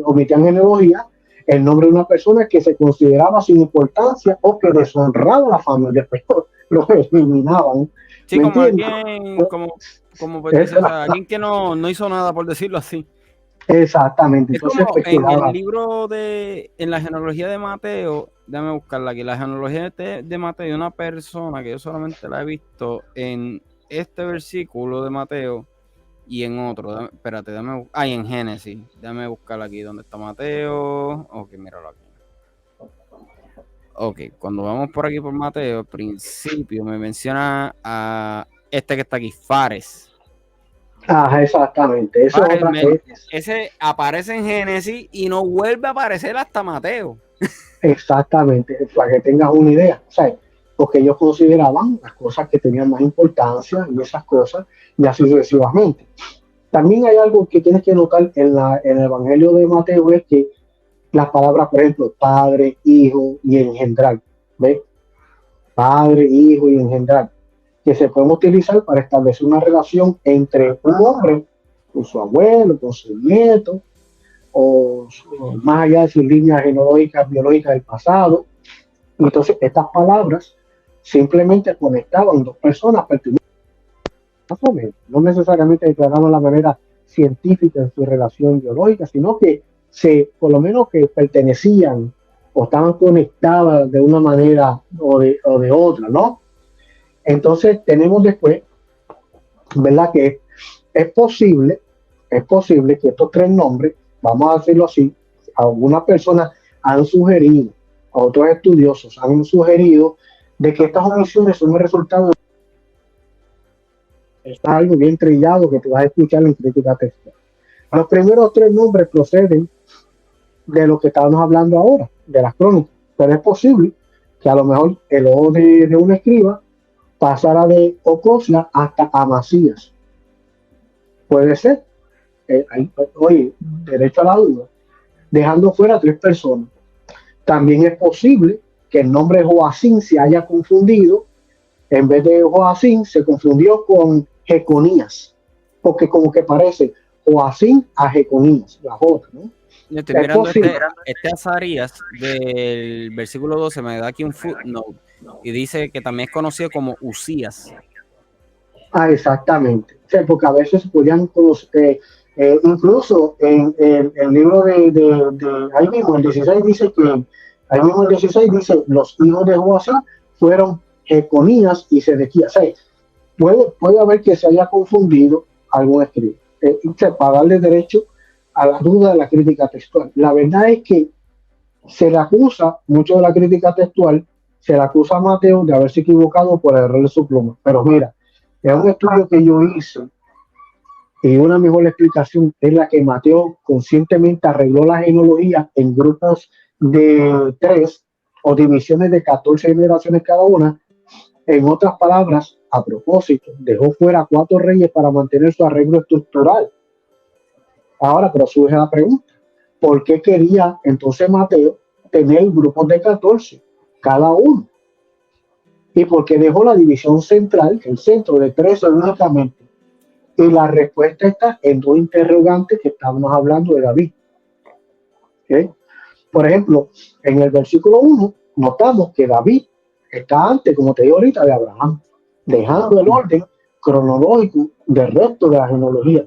Omitían genealogías, el nombre de una persona que se consideraba sin importancia o que deshonraba a la familia, pero lo eliminaban. Sí, como alguien, como pues, dice, o sea, alguien que no hizo nada, por decirlo así. Exactamente. Es entonces, como en el libro en la genealogía de Mateo, déjame buscarla aquí, la genealogía de Mateo, una persona que yo solamente la he visto en este versículo de Mateo y en otro, espérate, y en Génesis, déjame buscarla aquí, ¿dónde está Mateo? Ok, míralo aquí. Ok, cuando vamos por aquí por Mateo, al principio me menciona a este que está aquí, Fares. Ajá, exactamente. Eso ese aparece en Génesis y no vuelve a aparecer hasta Mateo. Exactamente, para que tengas una idea. O sea, porque ellos consideraban las cosas que tenían más importancia y esas cosas, y así sucesivamente. También hay algo que tienes que notar en el Evangelio de Mateo, es que las palabras, por ejemplo, padre, hijo y engendrar, ¿ves? Padre, hijo y engendrar, que se pueden utilizar para establecer una relación entre un hombre con su abuelo, con su nieto, o más allá de sus líneas genealógicas, biológicas del pasado. Entonces, estas palabras simplemente conectaban dos personas pertenecientes, más o menos, no necesariamente declaraban la manera científica en su relación biológica, sino que por lo menos que pertenecían o estaban conectadas de una manera o de otra, ¿no? Entonces tenemos después, ¿verdad? Que es posible que estos tres nombres, vamos a decirlo así, algunas personas han sugerido, otros estudiosos han sugerido de que estas omisiones son el resultado de está algo bien trillado que tú vas a escuchar en crítica textual. Los primeros tres nombres proceden de lo que estábamos hablando ahora, de las crónicas, pero es posible que a lo mejor el ojo de un escriba pasara de Ocosias hasta Amasías. Puede ser. Oye, derecho a la duda. Dejando fuera a tres personas. También es posible que el nombre Joacim se haya confundido. En vez de Joacim, se confundió con Jeconías. Porque como que parece Joacim a Jeconías, la J, ¿no? Yo estoy mirando este Azarías del versículo 12, me da aquí un footnote y dice que también es conocido como Usías. Exactamente. O sea, porque a veces podían conocer, incluso en el libro de ahí mismo, el 16 dice que, ahí mismo el 16 dice, los hijos de Joacim fueron Jeconías y Sedequías. O sea, puede haber que se haya confundido algún escrito. Para darle derecho a la duda de la crítica textual. La verdad es que se le acusa, mucho de la crítica textual, se le acusa a Mateo de haberse equivocado por el error de su pluma. Pero mira, es un estudio que yo hice y una mejor explicación es la que Mateo conscientemente arregló la genealogía en grupos de 3 o divisiones de 14 generaciones cada una. En otras palabras, a propósito, dejó fuera 4 reyes para mantener su arreglo estructural. Ahora, pero surge la pregunta, ¿por qué quería entonces Mateo tener grupos de 14 cada uno? ¿Y por qué dejó la división central, el centro de 13 únicamente? Y la respuesta está en 2 interrogantes que estábamos hablando de David. ¿Okay? Por ejemplo, en el versículo 1 notamos que David está antes, como te digo ahorita, de Abraham, dejando el orden cronológico del resto de la genealogía.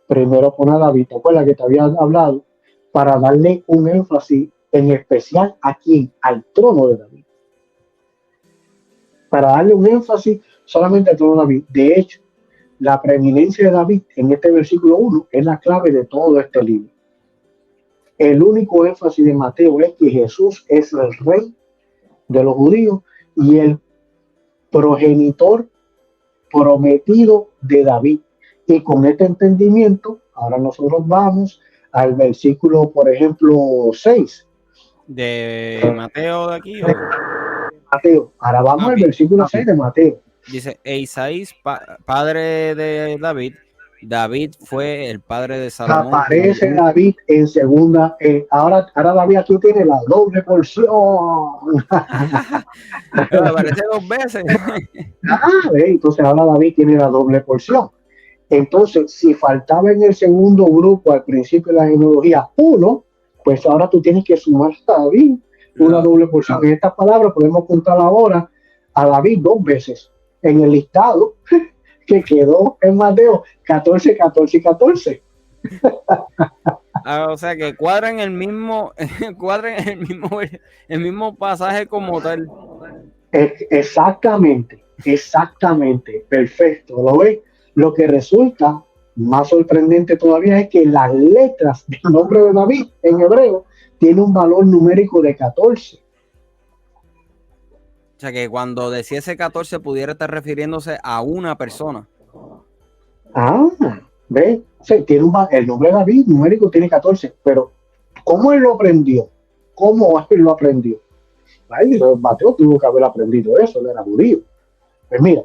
Primero pone a David, ¿te acuerdas que te había hablado? Para darle un énfasis en especial a quién, al trono de David. Para darle un énfasis solamente al trono de David. De hecho, la preeminencia de David en este versículo 1 es la clave de todo este libro. El único énfasis de Mateo es que Jesús es el rey de los judíos y el progenitor prometido de David. Y con este entendimiento, ahora nosotros vamos al versículo, por ejemplo, 6. ¿De Mateo de aquí? Mateo. Ahora vamos al versículo 6 de Mateo. Dice, Isaías, padre de David. David fue el padre de Salomón. Aparece David en segunda. Ahora David aquí tiene la doble porción. Aparece 2 veces. Entonces ahora David tiene la doble porción. Entonces, si faltaba en el segundo grupo al principio de la genealogía 1, pues ahora tú tienes que sumar a David una doble porción. En estas palabras podemos contar ahora a David 2 veces en el listado que quedó en Mateo 14, 14 y 14. O sea que cuadran el mismo pasaje como tal. Exactamente, perfecto. ¿Lo ves? Lo que resulta más sorprendente todavía es que las letras del nombre de David en hebreo tiene un valor numérico de 14. O sea que cuando decía ese 14 pudiera estar refiriéndose a una persona. ¿Ves? O sea, el nombre de David numérico tiene 14, pero ¿cómo él lo aprendió? Ay, Mateo tuvo que haber aprendido eso, él era judío. Pues mira,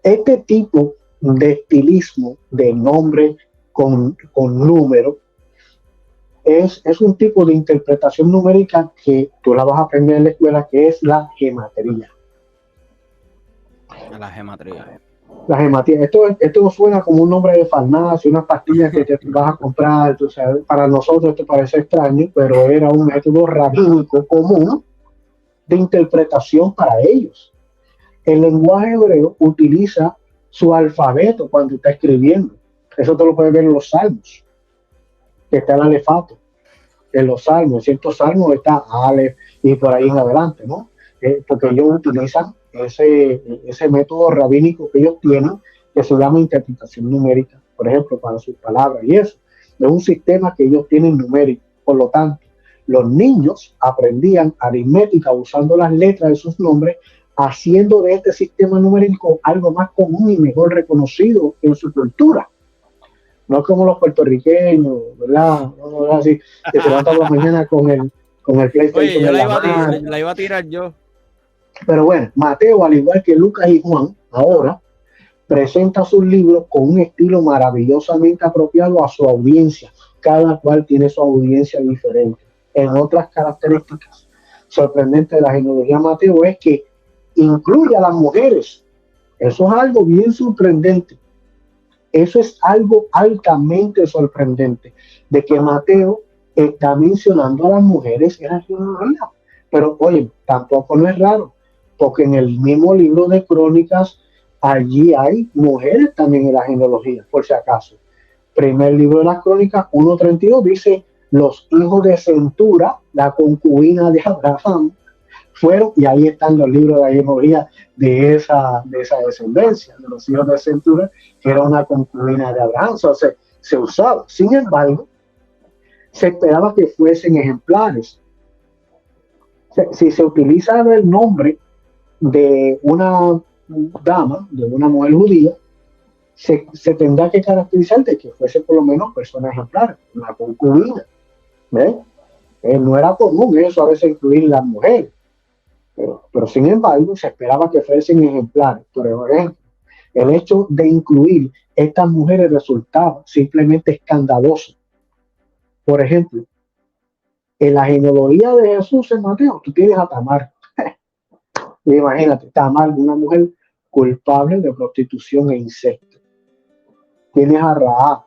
este tipo de estilismo de nombre con número es un tipo de interpretación numérica que tú la vas a aprender en la escuela, que es la gematría. La gematría. Esto suena como un nombre de farmacia, unas pastillas que te vas a comprar. Entonces, para nosotros esto parece extraño, pero era un método rabínico común de interpretación para ellos. El lenguaje hebreo utiliza su alfabeto cuando está escribiendo. Eso te lo puedes ver en los salmos, que está el alefato. En los salmos, en ciertos salmos está Aleph y por ahí en adelante, ¿no? Porque ellos utilizan ese método rabínico que ellos tienen, que se llama interpretación numérica, por ejemplo, para sus palabras y eso. Es un sistema que ellos tienen numérico. Por lo tanto, los niños aprendían aritmética usando las letras de sus nombres, haciendo de este sistema numérico algo más común y mejor reconocido en su cultura. No como los puertorriqueños, ¿verdad? No, así, que se levantan por la mañana con el PlayStation. Oye, yo la iba a tirar yo. Pero bueno, Mateo, al igual que Lucas y Juan, ahora presenta sus libros con un estilo maravillosamente apropiado a su audiencia. Cada cual tiene su audiencia diferente. En otras características sorprendentes de la genealogía de Mateo es que incluye a las mujeres. Eso es algo bien sorprendente. Eso es algo altamente sorprendente, de que Mateo está mencionando a las mujeres en la genealogía. Pero oye, tampoco no es raro, porque en el mismo libro de Crónicas, allí hay mujeres también en la genealogía, por si acaso. Primer libro de las Crónicas, 1:32, dice: los hijos de Centura, la concubina de Abraham, fueron, y ahí están los libros de la genealogía de esa descendencia, de los hijos de Centura, que era una concubina de Abraham. O sea, se usaba. Sin embargo, se esperaba que fuesen ejemplares. O sea, si se utiliza el nombre de una dama, de una mujer judía, se tendrá que caracterizar de que fuese por lo menos persona ejemplar, una concubina. ¿Ves? No era común eso a veces incluir las mujeres, pero sin embargo se esperaba que fuesen ejemplares. Por ejemplo, el hecho de incluir estas mujeres resultaba simplemente escandaloso. Por ejemplo, en la genealogía de Jesús en Mateo, tú tienes a Tamar. Imagínate, Tamar, una mujer culpable de prostitución e incesto. Tienes a Rahab,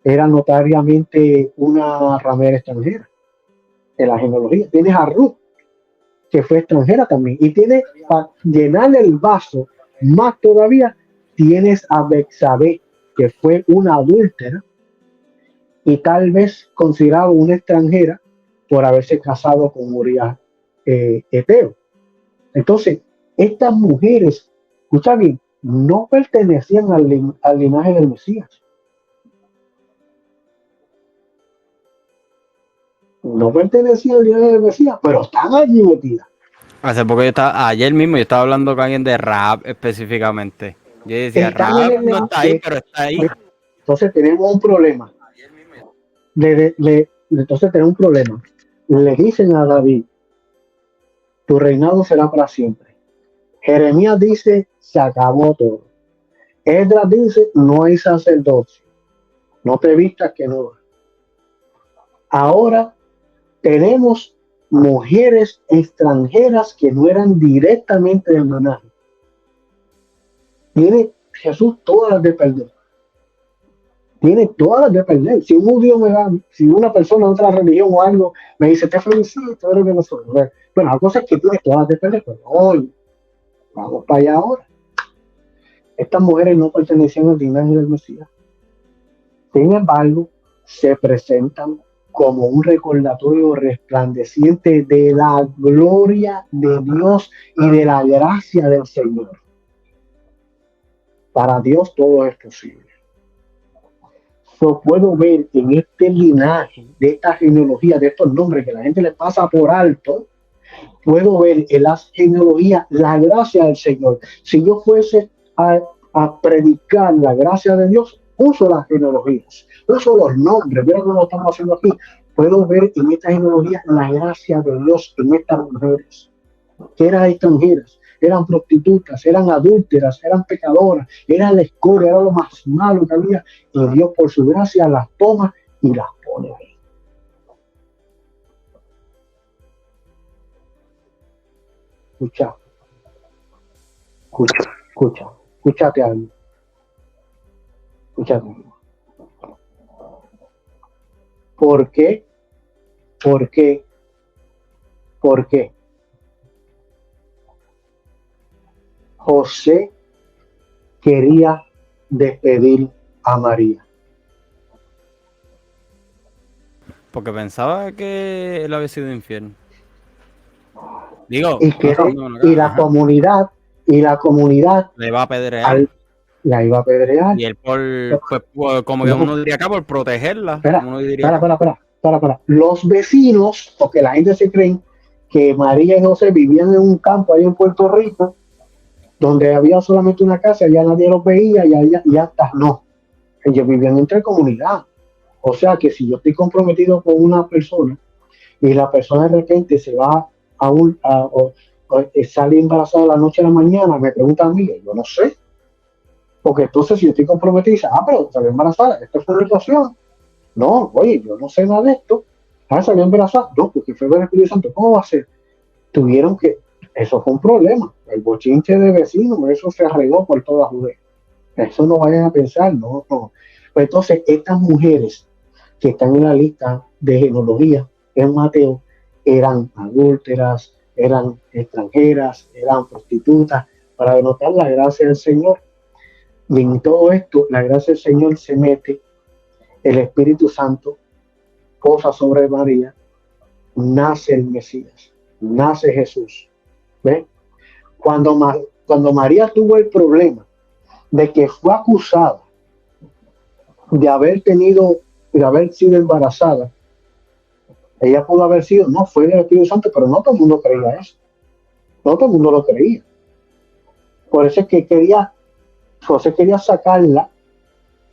era notariamente una ramera extranjera en la genealogía. Tienes a Ruth, que fue extranjera también. Y tienes, para llenar el vaso más todavía, tienes a Betsabé, que fue una adúltera y tal vez considerada una extranjera por haberse casado con Urías Eteo. Entonces, estas mujeres, escucha bien, no pertenecían al linaje del Mesías. No pertenecían al linaje del Mesías, pero están allí metidas. Ayer mismo yo estaba hablando con alguien de Rahab específicamente. Yo decía, Están Rahab no está ahí, pero está ahí. Entonces tenemos un problema. Entonces tenemos un problema. Le dicen a David, tu reinado será para siempre. Jeremías dice, se acabó todo. Esdras dice, no hay sacerdocio. No te vistas que no. Ahora tenemos mujeres extranjeras que no eran directamente del linaje. Tiene Jesús todas las de perder. Tiene todas las de perder. Si un judío si una persona de otra religión o algo me dice, te felicito, eres de nosotros. Bueno, la cosa es que tiene todas las de perder, pero hoy, vamos para allá ahora. Estas mujeres no pertenecían al linaje del Mesías. Sin embargo, se presentan como un recordatorio resplandeciente de la gloria de Dios y de la gracia del Señor. Para Dios todo es posible. Yo puedo ver en este linaje, de esta genealogía, de estos nombres que la gente le pasa por alto, puedo ver en las genealogías la gracia del Señor. Si yo fuese a predicar la gracia de Dios, uso las genealogías, uso los nombres, mira cómo lo estamos haciendo aquí. Puedo ver en esta genealogía la gracia de Dios en estas mujeres, que eran extranjeras, eran prostitutas, eran adúlteras, eran pecadoras, eran la escoria, era lo más malo que había, y Dios por su gracia las toma y las pone ahí. Escúchate algo. Escúchate algo. ¿Por qué? ¿Por qué? ¿Por qué? José quería despedir a María. Porque pensaba que él había sido infiel. Digo, y la comunidad le iba a apedrear. La iba a apedrear. Y él pues, como uno diría acá, por protegerla. Espera. Los vecinos, porque la gente se cree que María y José vivían en un campo ahí en Puerto Rico, donde había solamente una casa, ya nadie los veía y hasta no. Ellos vivían entre comunidad. O sea que si yo estoy comprometido con una persona y la persona de repente se va sale embarazada la noche a la mañana, me preguntan a mí, yo no sé. Porque entonces si yo estoy comprometido, dice, pero salió embarazada, esto fue una situación. No, oye, yo no sé nada de esto. Salió embarazada. No, porque fue el Espíritu Santo. ¿Cómo va a ser? Tuvieron que, eso fue un problema. El bochinche de vecinos, eso se arregló por toda Judea. Eso no vayan a pensar, no. Pues entonces, estas mujeres que están en la lista de genealogía en Mateo eran adúlteras, eran extranjeras, eran prostitutas, para denotar la gracia del Señor. Y en todo esto, la gracia del Señor se mete, el Espíritu Santo posa sobre María, nace el Mesías. nace Jesús. ¿Ve? Cuando, cuando María tuvo el problema de que fue acusada de haber sido embarazada, ella pudo haber sido, no fue del Espíritu Santo, pero no todo el mundo creía eso. No todo el mundo lo creía. Por eso es que José quería sacarla,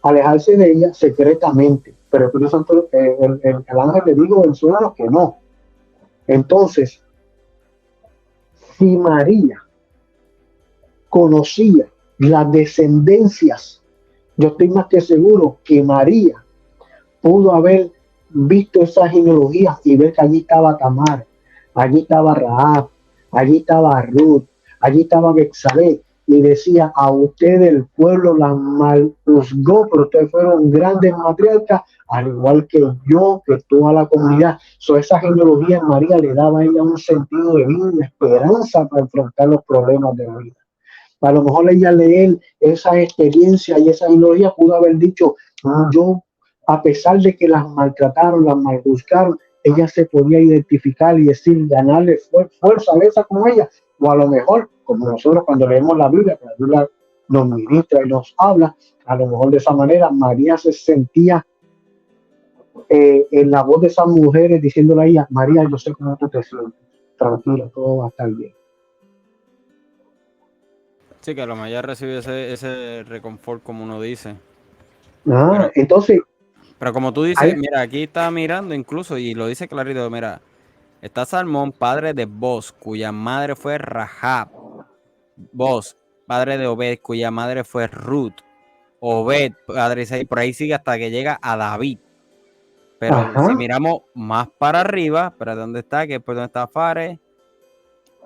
alejarse de ella secretamente. Pero el Espíritu Santo, el ángel le dijo en sueños que no. Entonces, si María conocía las descendencias, yo estoy más que seguro que María pudo haber visto esa genealogía y ver que allí estaba Tamar, allí estaba Rahab, allí estaba Ruth, allí estaba Betsabé, y decía: a ustedes el pueblo la mal juzgó, pero ustedes fueron grandes matriarcas, al igual que yo, que toda la comunidad. Esa genealogía en María le daba a ella un sentido de vida, una esperanza para enfrentar los problemas de la vida. A lo mejor ella leer esa experiencia y esa genealogía pudo haber dicho: yo, a pesar de que las maltrataron, las maljuzgaron, ella se podía identificar y decir, ganarle fuerza a esa como ella. O a lo mejor, como nosotros cuando leemos la Biblia, que la Biblia nos ministra y nos habla, a lo mejor de esa manera María se sentía en la voz de esas mujeres diciéndole a ella: María, yo sé cómo tú te sientes, tranquila, todo va a estar bien. Sí, que a lo mejor ella recibe ese reconfort, como uno dice. Entonces, pero como tú dices, mira, aquí está mirando incluso, y lo dice clarito, mira, está Salmón, padre de Boz, cuya madre fue Rahab. Boz, padre de Obed, cuya madre fue Ruth. Obed, padre de Isaí, por ahí sigue hasta que llega a David. Pero si miramos más para arriba, ¿para dónde está? Que por dónde está Fares.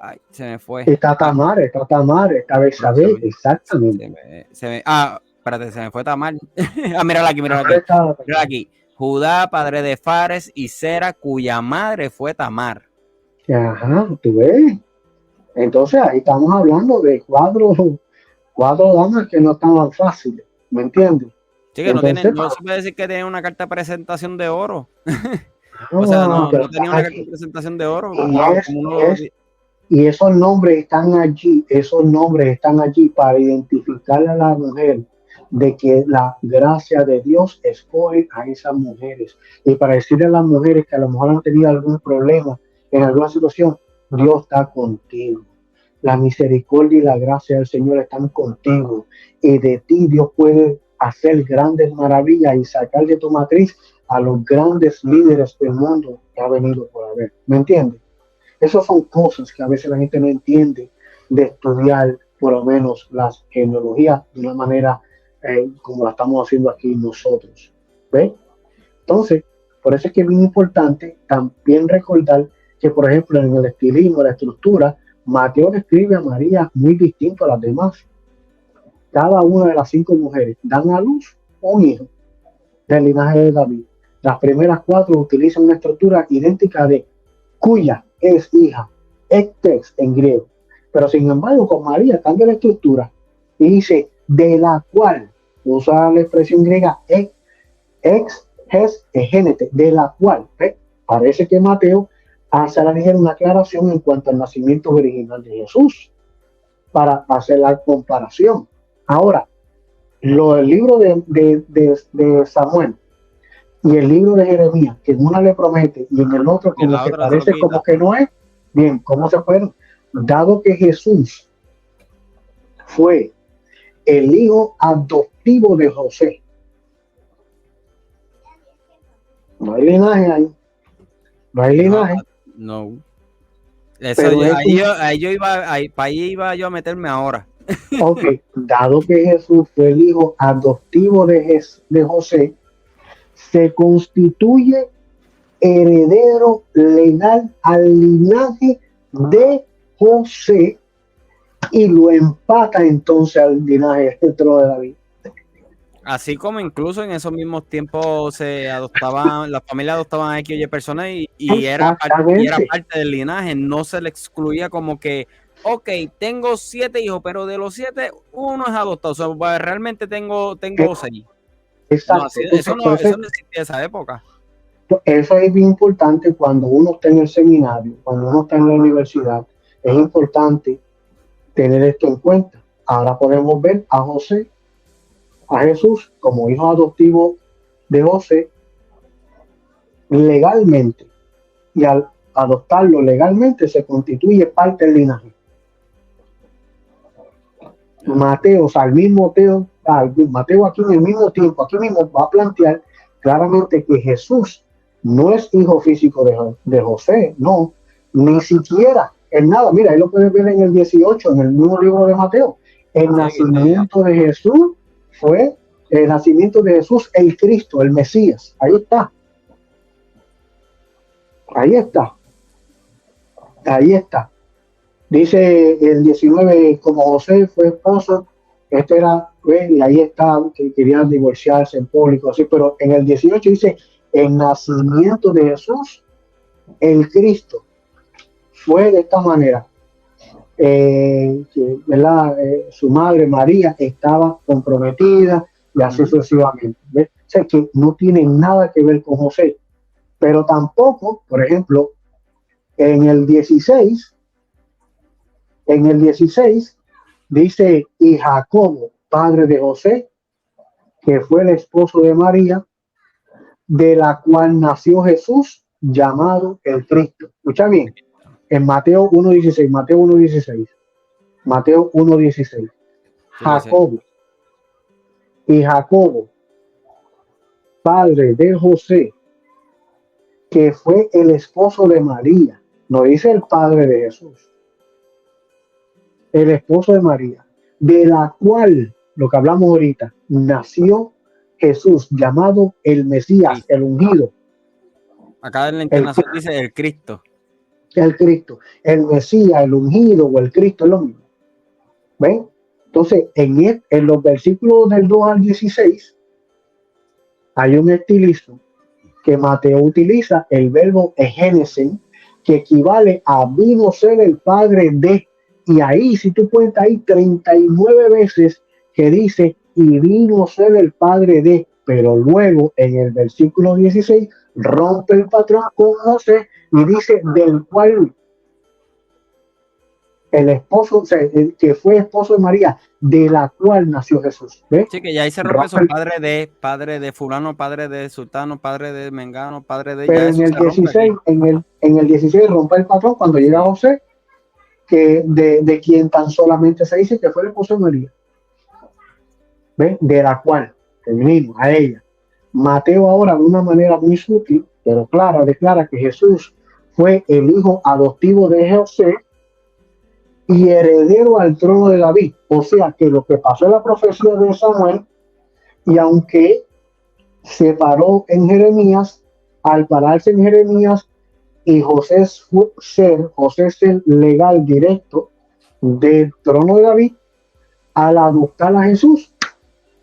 Ay, se me fue. Está Tamar, está Betsabé, exactamente. Espérate, se me fue Tamar. Mírala aquí. Judá, padre de Fares, y Sera, cuya madre fue Tamar. Ajá, tú ves. Entonces ahí estamos hablando de cuatro damas que no estaban fáciles, ¿me entiendes? Sí, que no se puede decir que tiene una carta de presentación de oro. O sea, no tenía una carta de presentación de oro. Y esos nombres están allí para identificar a la mujer de que la gracia de Dios escoge a esas mujeres, y para decirle a las mujeres que a lo mejor han tenido algún problema en alguna situación: Dios está contigo. La misericordia y la gracia del Señor están contigo, y de ti Dios puede hacer grandes maravillas y sacar de tu matriz a los grandes líderes del mundo que ha venido por haber. ¿Me entiendes? Esas son cosas que a veces la gente no entiende de estudiar, por lo menos las genealogías, de una manera como la estamos haciendo aquí nosotros. ¿Ve? Entonces, por eso es que es bien importante también recordar que, por ejemplo, en el estilismo, la estructura, Mateo describe a María muy distinto a las demás. Cada una de las 5 mujeres dan a luz un hijo del linaje de David. Las primeras 4 utilizan una estructura idéntica de cuya es hija, ectex en griego. Pero sin embargo, con María cambia la estructura y dice de la cual, usa la expresión griega ex, ges, egénete, de la cual. Parece que Mateo hace a la ligera una aclaración en cuanto al nacimiento original de Jesús, para hacer la comparación. Ahora, el libro de Samuel y el libro de Jeremías, que en una le promete y en el otro como que parece como que no es, bien, ¿cómo se fueron? Dado que Jesús fue el hijo adoptivo de José, no hay linaje ahí, no hay linaje. No. Ahí iba yo a meterme ahora. Ok, dado que Jesús fue el hijo adoptivo de José, se constituye heredero legal al linaje de José y lo empata entonces al linaje del trono de David. Así como incluso en esos mismos tiempos se adoptaban, las familias adoptaban a X o Y personas y era parte del linaje, no se le excluía como que, ok, tengo 7 hijos, pero de los 7, uno es adoptado, o sea, realmente tengo 6. Exacto. No, eso no existía en esa época. Eso es bien importante cuando uno está en el seminario, cuando uno está en la universidad. Es importante tener esto en cuenta. Ahora podemos ver a José, a Jesús como hijo adoptivo de José legalmente. Y al adoptarlo legalmente se constituye parte del linaje. Mateo, o sea, Mateo aquí en el mismo tiempo, aquí mismo va a plantear claramente que Jesús no es hijo físico de José, no, ni siquiera en nada. Mira, ahí lo puedes ver en el 18, en el mismo libro de Mateo. El nacimiento de Jesús fue el nacimiento de Jesús, el Cristo, el Mesías. Ahí está. Ahí está. Ahí está. Dice el 19, como José fue esposo, este era, y ahí está, que querían divorciarse en público, así, pero en el 18 dice, el nacimiento de Jesús, el Cristo, fue de esta manera. ¿Verdad? Su madre María estaba comprometida y así sucesivamente. ¿Ves? O sea, que no tiene nada que ver con José, pero tampoco, por ejemplo, en el 16, dice, y Jacobo, padre de José, que fue el esposo de María, de la cual nació Jesús, llamado el Cristo. Escucha bien, en Mateo 1.16, Mateo 1.16. Jacobo, y Jacobo, padre de José, que fue el esposo de María. No dice el padre de Jesús. El esposo de María, de la cual, lo que hablamos ahorita, nació Jesús, llamado el Mesías, el ungido. Acá en la internación dice el Cristo. El Cristo, el Mesías, el ungido o el Cristo es lo mismo. ¿Ven? Entonces, en los versículos del 2 al 16, hay un estilismo que Mateo utiliza, el verbo egénesen, que equivale a vino ser el padre de. Y ahí, si tú cuentas ahí 39 veces que dice, y vino ser el padre de, pero luego en el versículo 16 rompe el patrón con José y dice, del cual el esposo, o sea, el que fue esposo de María, de la cual nació Jesús. ¿Ves? Sí, que ya ahí se rompe eso, padre de fulano, padre de sultano, padre de mengano, padre de... Pero en el 16, en el 16 rompe el patrón cuando llega José, que de quien tan solamente se dice que fue el esposo de María. ¿Ves? De la cual, femenino, a ella. Mateo ahora de una manera muy sutil, pero clara, declara que Jesús fue el hijo adoptivo de José y heredero al trono de David. O sea que lo que pasó en la profecía de Samuel, y aunque se paró en Jeremías, al pararse en Jeremías y José ser legal directo del trono de David, al adoptar a Jesús,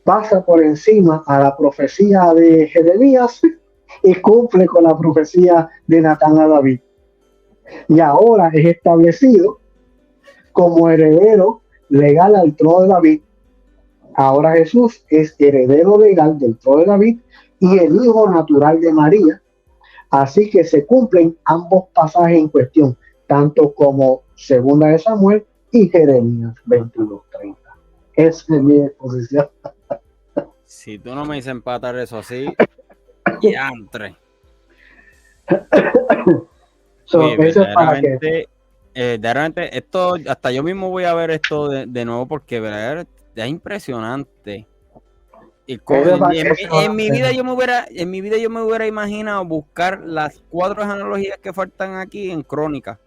pasa por encima a la profecía de Jeremías y cumple con la profecía de Natán a David. Y ahora es establecido como heredero legal al trono de David. Ahora Jesús es heredero legal del trono de David y el hijo natural de María. Así que se cumplen ambos pasajes en cuestión, tanto como Segunda de Samuel y Jeremías 22:30. Esa es mi exposición. Si tú no me dices empatar eso así, diantre. Oye, verdaderamente, esto, hasta yo mismo voy a ver esto de nuevo porque verdaderamente es impresionante. Y en mi vida yo me hubiera imaginado buscar las 4 genealogías que faltan aquí en Crónica.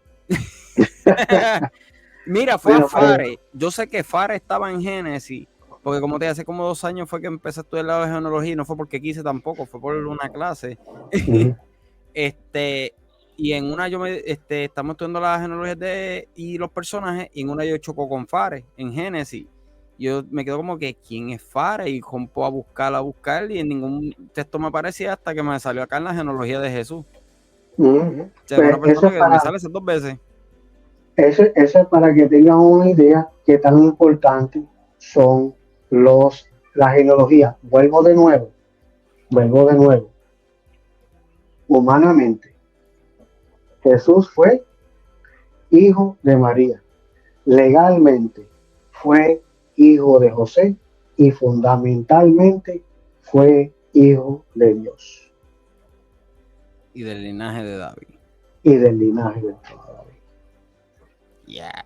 Mira, fue a Fares. Yo sé que Fares estaba en Génesis, porque como te dije, hace como 2 años fue que empecé a estudiar la genealogía, y no fue porque quise tampoco, fue por una clase. Y en una estamos estudiando las genealogías y los personajes, y en una yo choco con Fares, en Génesis. Yo me quedo como que, ¿quién es Fares? Y compo a buscar, y en ningún texto me aparecía hasta que me salió acá en la genealogía de Jesús. O sea, una persona que me sale esas 2 veces. Eso es para que tengan una idea que tan importante son las genealogías. Vuelvo de nuevo. humanamente. Jesús fue hijo de María. Legalmente fue hijo de José y fundamentalmente fue hijo de Dios Y del linaje de David. y del linaje de David. Yeah.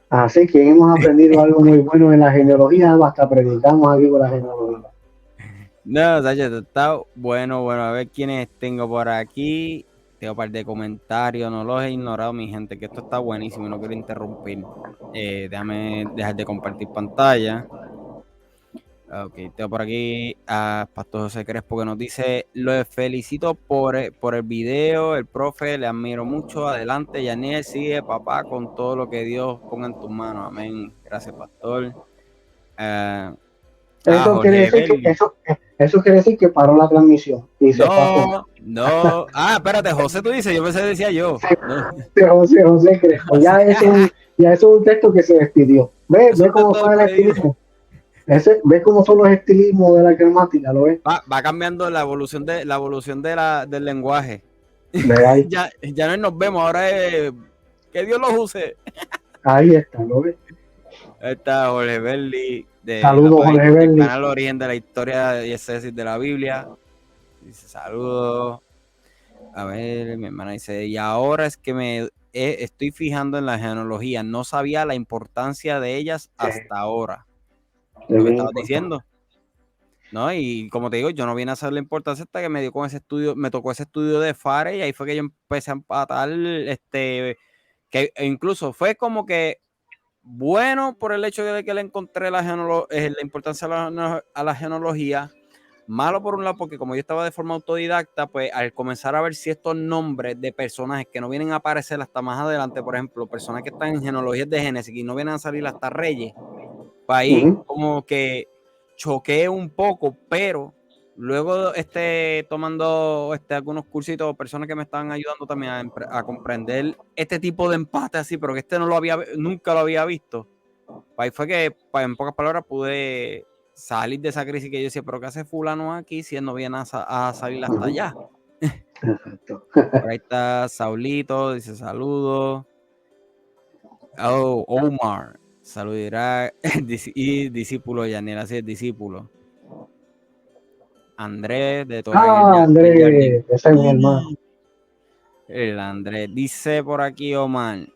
Así que hemos aprendido algo muy bueno en la genealogía, hasta predicamos aquí por la genealogía. No, Sacha, está bueno. A ver quiénes tengo por aquí. Tengo un par de comentarios, no los he ignorado, mi gente, que esto está buenísimo y no quiero interrumpir. Déjame dejar de compartir pantalla. Ok, tengo por aquí a Pastor José Crespo que nos dice: lo felicito por el video, el profe, le admiro mucho. Adelante, Yaniel, sigue, papá, con todo lo que Dios ponga en tus manos. Amén. Gracias, Pastor. Eso quiere Jorge decir que Berli. eso quiere decir que paró la transmisión y se fue a comer. No. Ah, espérate, José, tú dices, yo pensé que decía yo. No. José Crespo, ya eso es un texto que se despidió. Ve cómo son el estilismo. ¿Ves cómo son los estilismos de la gramática? ¿Lo ves? Va cambiando la evolución del lenguaje. Ahí. ya no nos vemos, ahora es que Dios los use. Ahí está, ¿lo ves? Ahí está Jorge Berli Saludos, Jorge del Berli. canal Origen de la Historia y Exégesis de la Biblia. Dice saludos. A ver, mi hermana dice, y ahora es que estoy fijando en la genealogía. No sabía la importancia de ellas hasta ahora. Lo que estabas diciendo. ¿No? Y como te digo, yo no vine a saber la importancia hasta que me tocó ese estudio de Fare y ahí fue que yo empecé a empatar, que incluso fue como que bueno por el hecho de que le encontré la importancia a la genealogía, malo por un lado porque como yo estaba de forma autodidacta, pues al comenzar a ver ciertos nombres de personajes que no vienen a aparecer hasta más adelante, por ejemplo, personas que están en genealogías de Génesis y no vienen a salir hasta Reyes, pues ahí como que choqué un poco, pero luego tomando algunos cursitos, personas que me estaban ayudando también a comprender este tipo de empate así, pero que nunca lo había visto. Ahí fue que, en pocas palabras, pude salir de esa crisis que yo decía, pero ¿qué hace fulano aquí si él no viene a salir hasta allá? Perfecto. Por ahí está Saulito, dice saludos. Oh, Omar. Saludará y discípulo Yaniel, así es, discípulo. Andrés de Torreguilla. Andrés, ese es mi hermano. El Andrés. Dice por aquí Omar.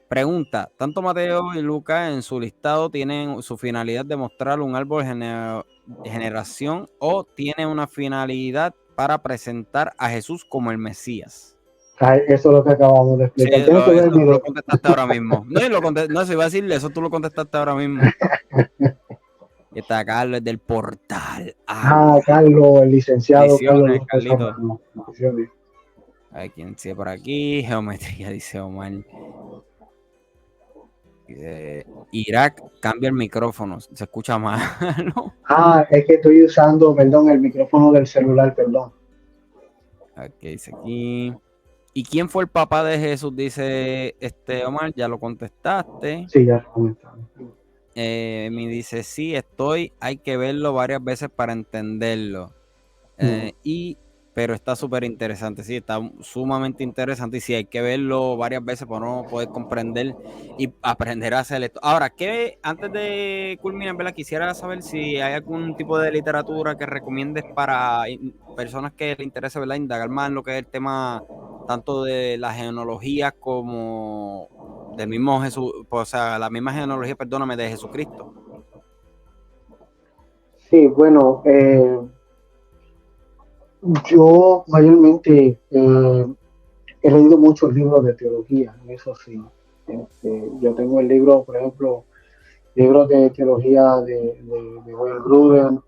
Pregunta, tanto Mateo y Lucas en su listado tienen su finalidad de mostrar un árbol de generación o tienen una finalidad para presentar a Jesús como el Mesías. Eso es lo que acabamos de explicar. Sí, eso tú lo contestaste ahora mismo. No, se iba a decirle, eso tú lo contestaste ahora mismo. Y está Carlos del Portal. Carlos, el licenciado Carlos Carlito. A ver quién sigue por aquí. Geometría, dice Omar. Irak, cambia el micrófono. Se escucha mal, ¿no? Es que estoy usando, perdón, el micrófono del celular, perdón. Ok, dice aquí. ¿Y quién fue el papá de Jesús? Dice Omar, ya lo contestaste. Sí, ya lo contestaste. Me dice, sí, hay que verlo varias veces para entenderlo. Pero está súper interesante, sí, está sumamente interesante y sí, hay que verlo varias veces para no poder comprender y aprender a hacer esto. Ahora, antes de culminar, ¿verdad? Quisiera saber si hay algún tipo de literatura que recomiendes para personas que les interese, ¿verdad? Indagar más en lo que es el tema tanto de la genealogía como del mismo Jesús, o sea, la misma genealogía, perdóname, de Jesucristo. Sí, bueno, yo mayormente he leído muchos libros de teología, eso sí. Yo tengo el libro, por ejemplo, libros de teología de Wayne Grudem,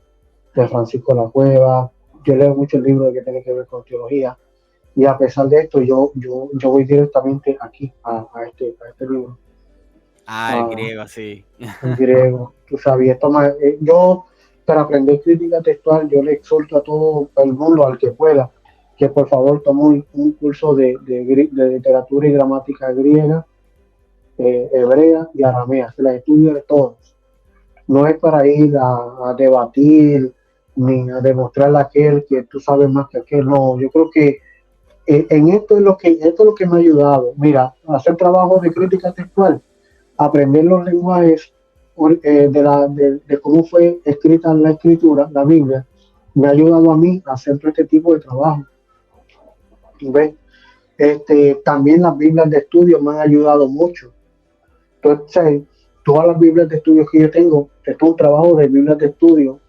de Francisco La Cueva. Yo leo muchos libros que tienen que ver con teología. Y a pesar de esto, yo voy directamente aquí a este libro. El griego, sí. El griego, tú sabes, yo para aprender crítica textual, yo le exhorto a todo el mundo, al que pueda, que por favor tome un curso de literatura y gramática griega, hebrea y aramea, se las estudia de todos. No es para ir a debatir ni a demostrarle a aquel que tú sabes más que aquel, no, yo creo que en esto es lo que me ha ayudado. Mira, hacer trabajo de crítica textual, aprender los lenguajes de cómo fue escrita la escritura, la Biblia, me ha ayudado a mí a hacer todo este tipo de trabajo. ¿Ves? También las Biblias de estudio me han ayudado mucho. Entonces, todas las Biblias de estudio que yo tengo, esto es un trabajo de Biblias de estudio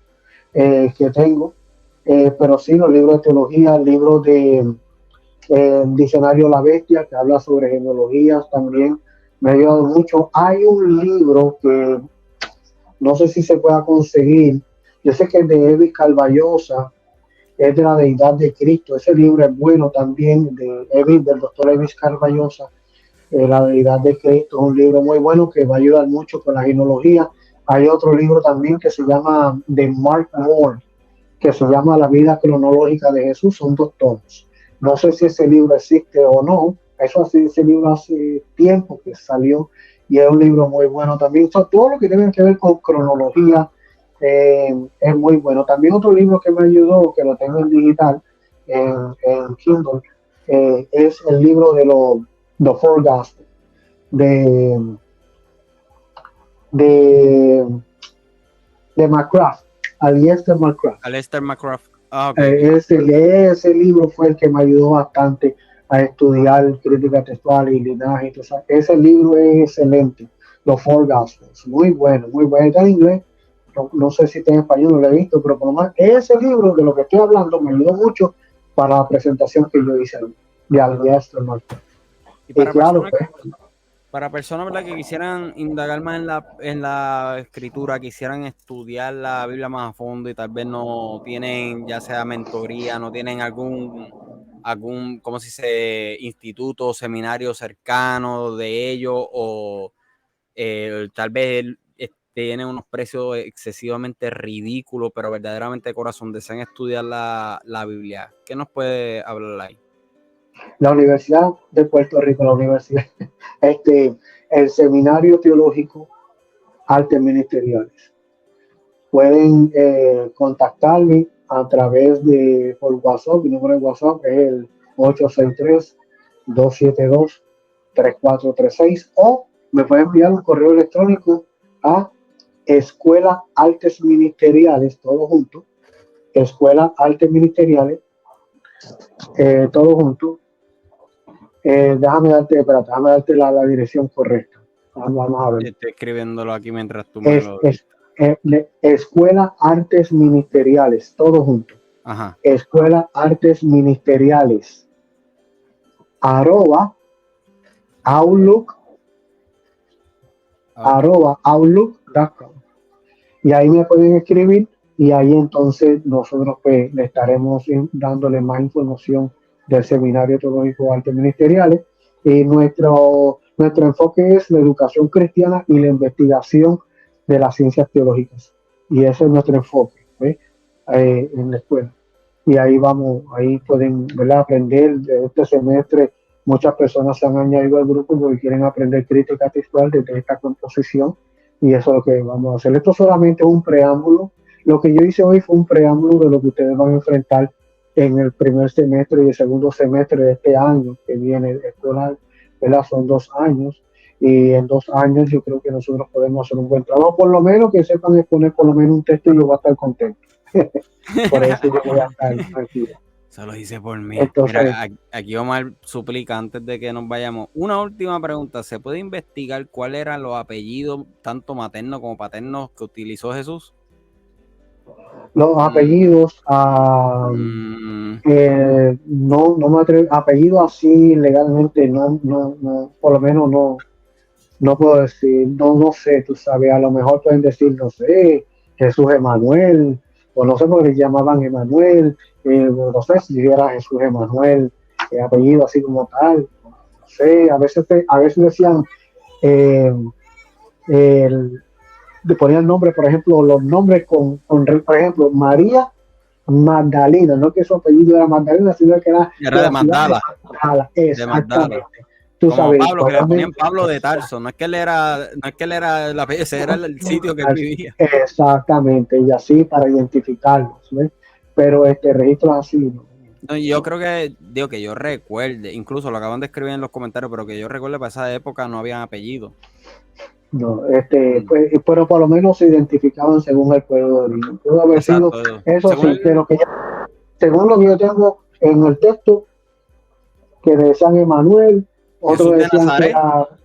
que tengo, pero sí, los libros de teología, libros de diccionario La Bestia, que habla sobre genealogías también, me ha ayudado mucho. Hay un libro que no sé si se pueda conseguir, yo sé que es de Evis Carballosa, es de la deidad de Cristo. Ese libro es bueno también, del doctor Evis Carballosa, la deidad de Cristo. Es un libro muy bueno que va a ayudar mucho con la genealogía. Hay otro libro también que se llama de Mark Moore, que se llama La vida cronológica de Jesús. Son 2 tomos. No sé si ese libro existe o no. Ese libro hace tiempo que salió y es un libro muy bueno también. Todo lo que tiene que ver con cronología es muy bueno. También otro libro que me ayudó, que lo tengo en digital, en Kindle, es el libro de los The Four Gospels de, de, de McCraft, Alistair McCraft. Alistair McCraft. Okay. Ese libro fue el que me ayudó bastante a estudiar crítica textual y linaje. Ese libro es excelente, los Four Gospels, muy bueno, muy bueno. Está en inglés, no sé si está en español, no lo he visto, pero por lo menos ese libro de lo que estoy hablando me ayudó mucho para la presentación que yo hice de Alistair McCraft. Y para personas, ¿verdad?, que quisieran indagar más en la escritura, quisieran estudiar la Biblia más a fondo y tal vez no tienen ya sea mentoría, no tienen algún ¿cómo se dice?, instituto, seminario cercano de ellos, o tal vez tienen unos precios excesivamente ridículos, pero verdaderamente de corazón desean estudiar la Biblia. ¿Qué nos puede hablar ahí? La Universidad de Puerto Rico, el Seminario Teológico Artes Ministeriales. Pueden contactarme a través de por WhatsApp. Mi número de WhatsApp es el 863-272-3436, o me pueden enviar un correo electrónico a Escuela Artes Ministeriales, todo junto, Escuela Artes Ministeriales, todo junto. Déjame darte la dirección correcta. Vamos a ver. Estoy escribiéndolo aquí mientras tú me lo... Escuela Artes Ministeriales, todo junto. Ajá. Escuela Artes Ministeriales, outlook.com. Y ahí me pueden escribir y ahí entonces nosotros pues, le estaremos dándole más información del Seminario Teológico Artes Ministeriales. Y nuestro enfoque es la educación cristiana y la investigación de las ciencias teológicas. Y ese es nuestro enfoque en la escuela. Y ahí pueden, ¿verdad?, aprender. De este semestre muchas personas se han añadido al grupo porque quieren aprender crítica textual desde esta composición, y eso es lo que vamos a hacer. Esto solamente es un preámbulo. Lo que yo hice hoy fue un preámbulo de lo que ustedes van a enfrentar en el primer semestre y el segundo semestre de este año que viene escolar, ¿verdad? Son 2 años, y en 2 años yo creo que nosotros podemos hacer un buen trabajo, por lo menos que sepan exponer por lo menos un texto, y yo voy a estar contento. Por eso yo voy a estar tranquilo. Se lo hice por mí. Entonces, mira, aquí Omar suplica, antes de que nos vayamos, una última pregunta. ¿Se puede investigar cuáles eran los apellidos, tanto maternos como paternos, que utilizó Jesús? Los apellidos, no me atrevo, apellidos así legalmente, no, por lo menos no puedo decir, no sé, tú sabes, a lo mejor pueden decir, no sé, Jesús Emanuel, o no sé por qué llamaban Emanuel, no sé si era Jesús Emanuel, apellido así como tal, no sé, a veces decían, ponían nombres, por ejemplo, los nombres por ejemplo, María Magdalena, no que su apellido era Magdalena, sino que era de Magdala. Exactamente. Tú como sabes, Pablo, que le ponían Pablo de Tarso, no es que él era la ese era el sitio que él vivía. Exactamente, y así para identificarlos, ¿ves? Pero registros así, No, yo creo que, digo que yo recuerde, incluso lo acaban de escribir en los comentarios, pero que yo recuerde para esa época no habían apellido. No, Mm, pues, pero por lo menos se identificaban según el pueblo de origen. Pudo haber sido, exacto. eso Según sí, el, pero que según lo que yo tengo en el texto, que decían Emanuel, otros Jesús de decían que Nazaret.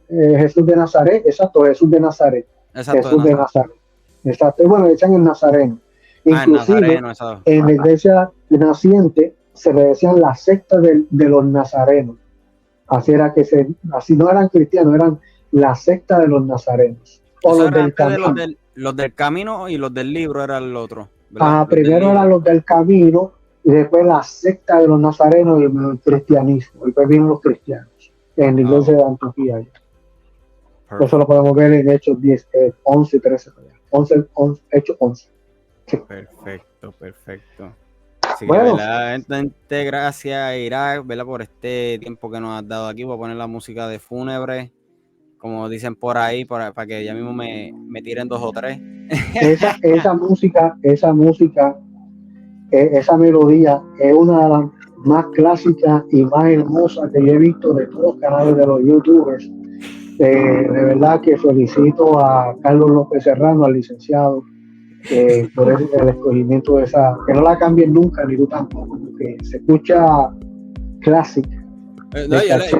era Jesús de Nazaret, exacto, Jesús de Nazaret, Exacto, de Jesús de Nazaret. Nazaret, exacto, y bueno, decían el Nazareno. Ah, el Inclusive Nazareno, eso. en la iglesia naciente se le decían la secta de los nazarenos, así era que así no eran cristianos, eran la secta de los nazarenos, o Eso los era del antes de camino. los del camino y los del libro era el otro, ¿verdad? Ah, Los del primero eran libro. los del camino y después la secta de los nazarenos y el cristianismo. Y después vienen los cristianos en la iglesia Oh, de Antioquía. Eso lo perfect, podemos ver en Hechos 10, 11, 13. 11, 11, Hechos 11. Sí. perfecto, perfecto. Así que, Bueno, verdaderamente gracias, Irak, ¿verdad? Por este tiempo que nos has dado aquí. Voy a poner la música de fúnebre, como dicen por ahí, para que ya mismo me tiren dos o tres. esa música, esa melodía es una de las más clásicas y más hermosas que yo he visto de todos los canales de los youtubers. De verdad que felicito a Carlos López Serrano, al licenciado, por el escogimiento de esa, que no la cambien nunca, ni tú tampoco, porque se escucha clásica, No, de caché.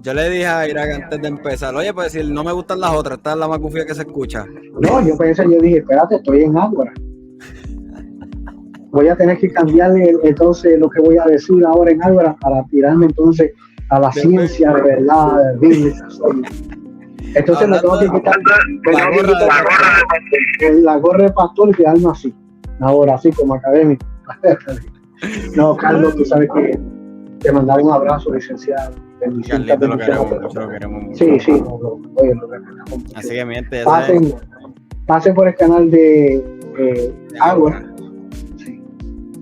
yo le dije a Irak antes de empezar, oye, pues si no me gustan las otras, esta es la más gufía que se escucha. No, yo dije, espérate, estoy en Ágora. Voy a tener que cambiarle entonces lo que voy a decir ahora en Ágora para tirarme entonces a la Después, ciencia de verdad, bíblica. Entonces me tengo hablando que quitar, la gorra de pastor. la gorra de pastor y quedarme así. Ahora así como académico. No, Carlos, tú sabes que te mandaba un abrazo, licenciado. Bendiciones. Carlito, lo queremos mucho, lo queremos mucho. Sí, sí, oye, lo respetamos mucho. Así que, mi gente, ya saben, Pasen por el canal de Ágora. Sí,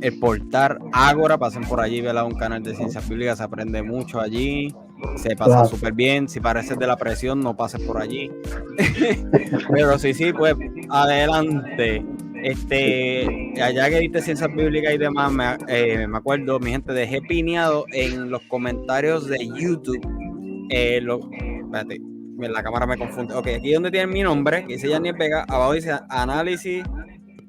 el portal Ágora, pasen por allí, ¿verdad? Un canal de ciencias bíblicas, se aprende mucho allí, se pasa claro. súper bien. Si pareces de la presión, no pases por allí. Pero sí, pues adelante. Allá que diste ciencias bíblicas y demás, me acuerdo, mi gente, dejé pineado en los comentarios de YouTube. Espérate, la cámara me confunde. Ok, aquí donde tiene mi nombre, que dice Yaniel Vega, abajo dice análisis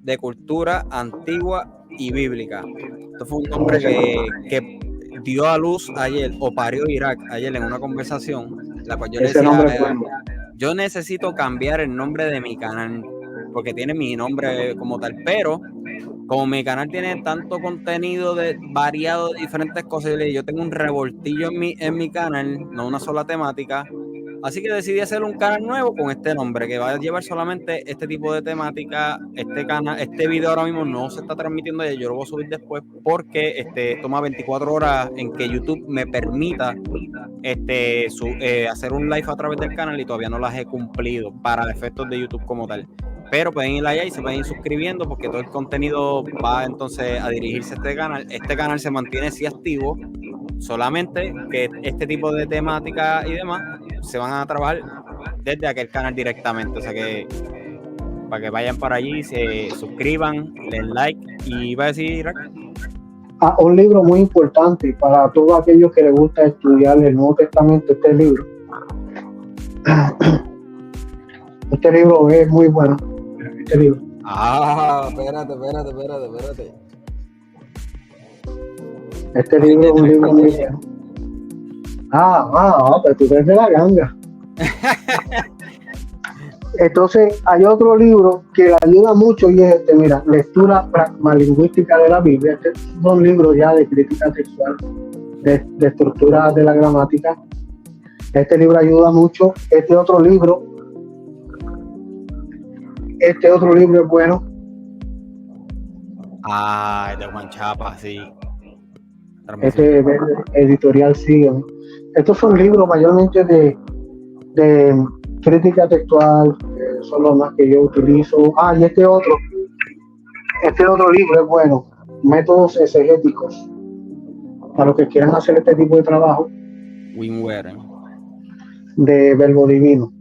de cultura antigua y bíblica. Esto fue un nombre que dio a luz ayer, o parió Irak ayer en una conversación, la cual yo le Ese decía, nombre es bueno. yo necesito cambiar el nombre de mi canal, porque tiene mi nombre como tal, pero como mi canal tiene tanto contenido variado de diferentes cosas, yo tengo un revoltillo en mi canal, no una sola temática. Así que decidí hacer un canal nuevo con este nombre, que va a llevar solamente este tipo de temática. Este video ahora mismo no se está transmitiendo ya, yo lo voy a subir después porque toma 24 horas en que YouTube me permita hacer un live a través del canal y todavía no las he cumplido para efectos de YouTube como tal. Pero pueden ir allá y se pueden ir suscribiendo porque todo el contenido va entonces a dirigirse a este canal. Este canal se mantiene así activo, solamente que este tipo de temática y demás se van a trabajar desde aquel canal directamente. O sea que para que vayan para allí, se suscriban, den like y va a decir Un libro muy importante para todos aquellos que les gusta estudiar el Nuevo Testamento, este libro. Este libro es muy bueno. Este libro. Espérate. Este libro es un libro muy bueno. Pero tú eres de la ganga. Entonces hay otro libro que le ayuda mucho y es mira, lectura pragmalingüística de la Biblia. Este son libros ya de crítica textual, de estructura de la gramática. Este libro ayuda mucho. Este otro libro es bueno. de Juan Chapa, sí. Este editorial sigue. Estos son libros mayormente de crítica textual, son los más que yo utilizo. Y este otro libro es bueno, métodos exegéticos, para los que quieran hacer este tipo de trabajo. Winware. De Verbo Divino.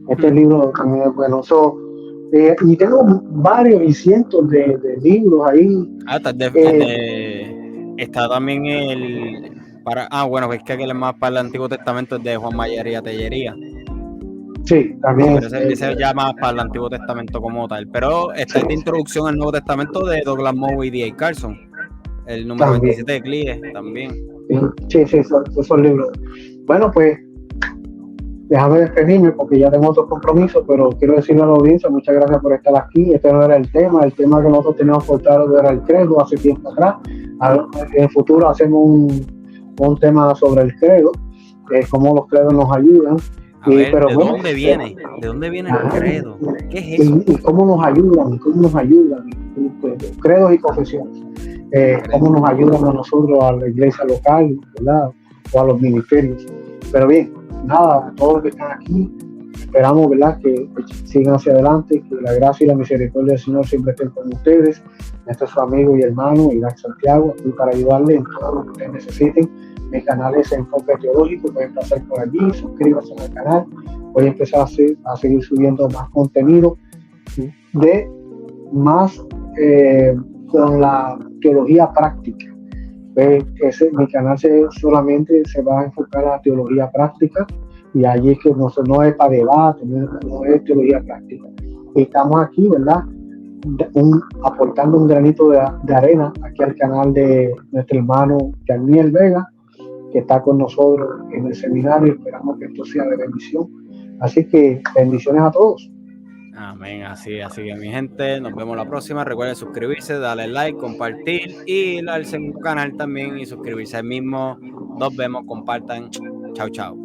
Este libro también es bueno. Y tengo varios y cientos de libros ahí. Está también bueno, es que aquel es más para el Antiguo Testamento, es de Juan Mayería Tellería. Sí, también. Pero ese ya más para el Antiguo Testamento como tal. Pero está el de Introducción al Nuevo Testamento de Douglas Moe y D.A. Carson. El número También. 27 de Clie también. Sí, esos libros. Bueno, pues déjame despedirme porque ya tengo otros compromisos, pero quiero decirle a la audiencia, muchas gracias por estar aquí. Este no era el tema que nosotros teníamos portado era el credo hace tiempo atrás. En el futuro hacemos un tema sobre el credo, cómo los credos nos ayudan. A ver, ¿de dónde viene? ¿De dónde viene el credo? ¿Qué es eso? Y cómo nos ayudan, credos y confesiones. Cómo nos ayudan a nosotros, a la iglesia local, ¿verdad? O a los ministerios. Pero bien, nada, todos los que están aquí, esperamos, ¿verdad?, que sigan hacia adelante, que la gracia y la misericordia del Señor siempre estén con ustedes. Este es su amigo y hermano Iván Santiago, aquí para ayudarle en todo lo que ustedes necesiten. Mi canal es Enfoque Teológico, pueden pasar por allí, suscríbanse al canal. Voy a empezar a seguir subiendo más contenido de más con la teología práctica. Mi canal solamente se va a enfocar a la teología práctica, y allí es que no es para debate, no es teología práctica. Y estamos aquí, ¿verdad?, aportando un granito de arena aquí al canal de nuestro hermano Daniel Vega, que está con nosotros en el seminario. Esperamos que esto sea de bendición. Así que bendiciones a todos. Amén, así que mi gente, nos vemos la próxima. Recuerden suscribirse, darle like, compartir y darse en un canal también y suscribirse al mismo. Nos vemos, compartan. Chao, chao.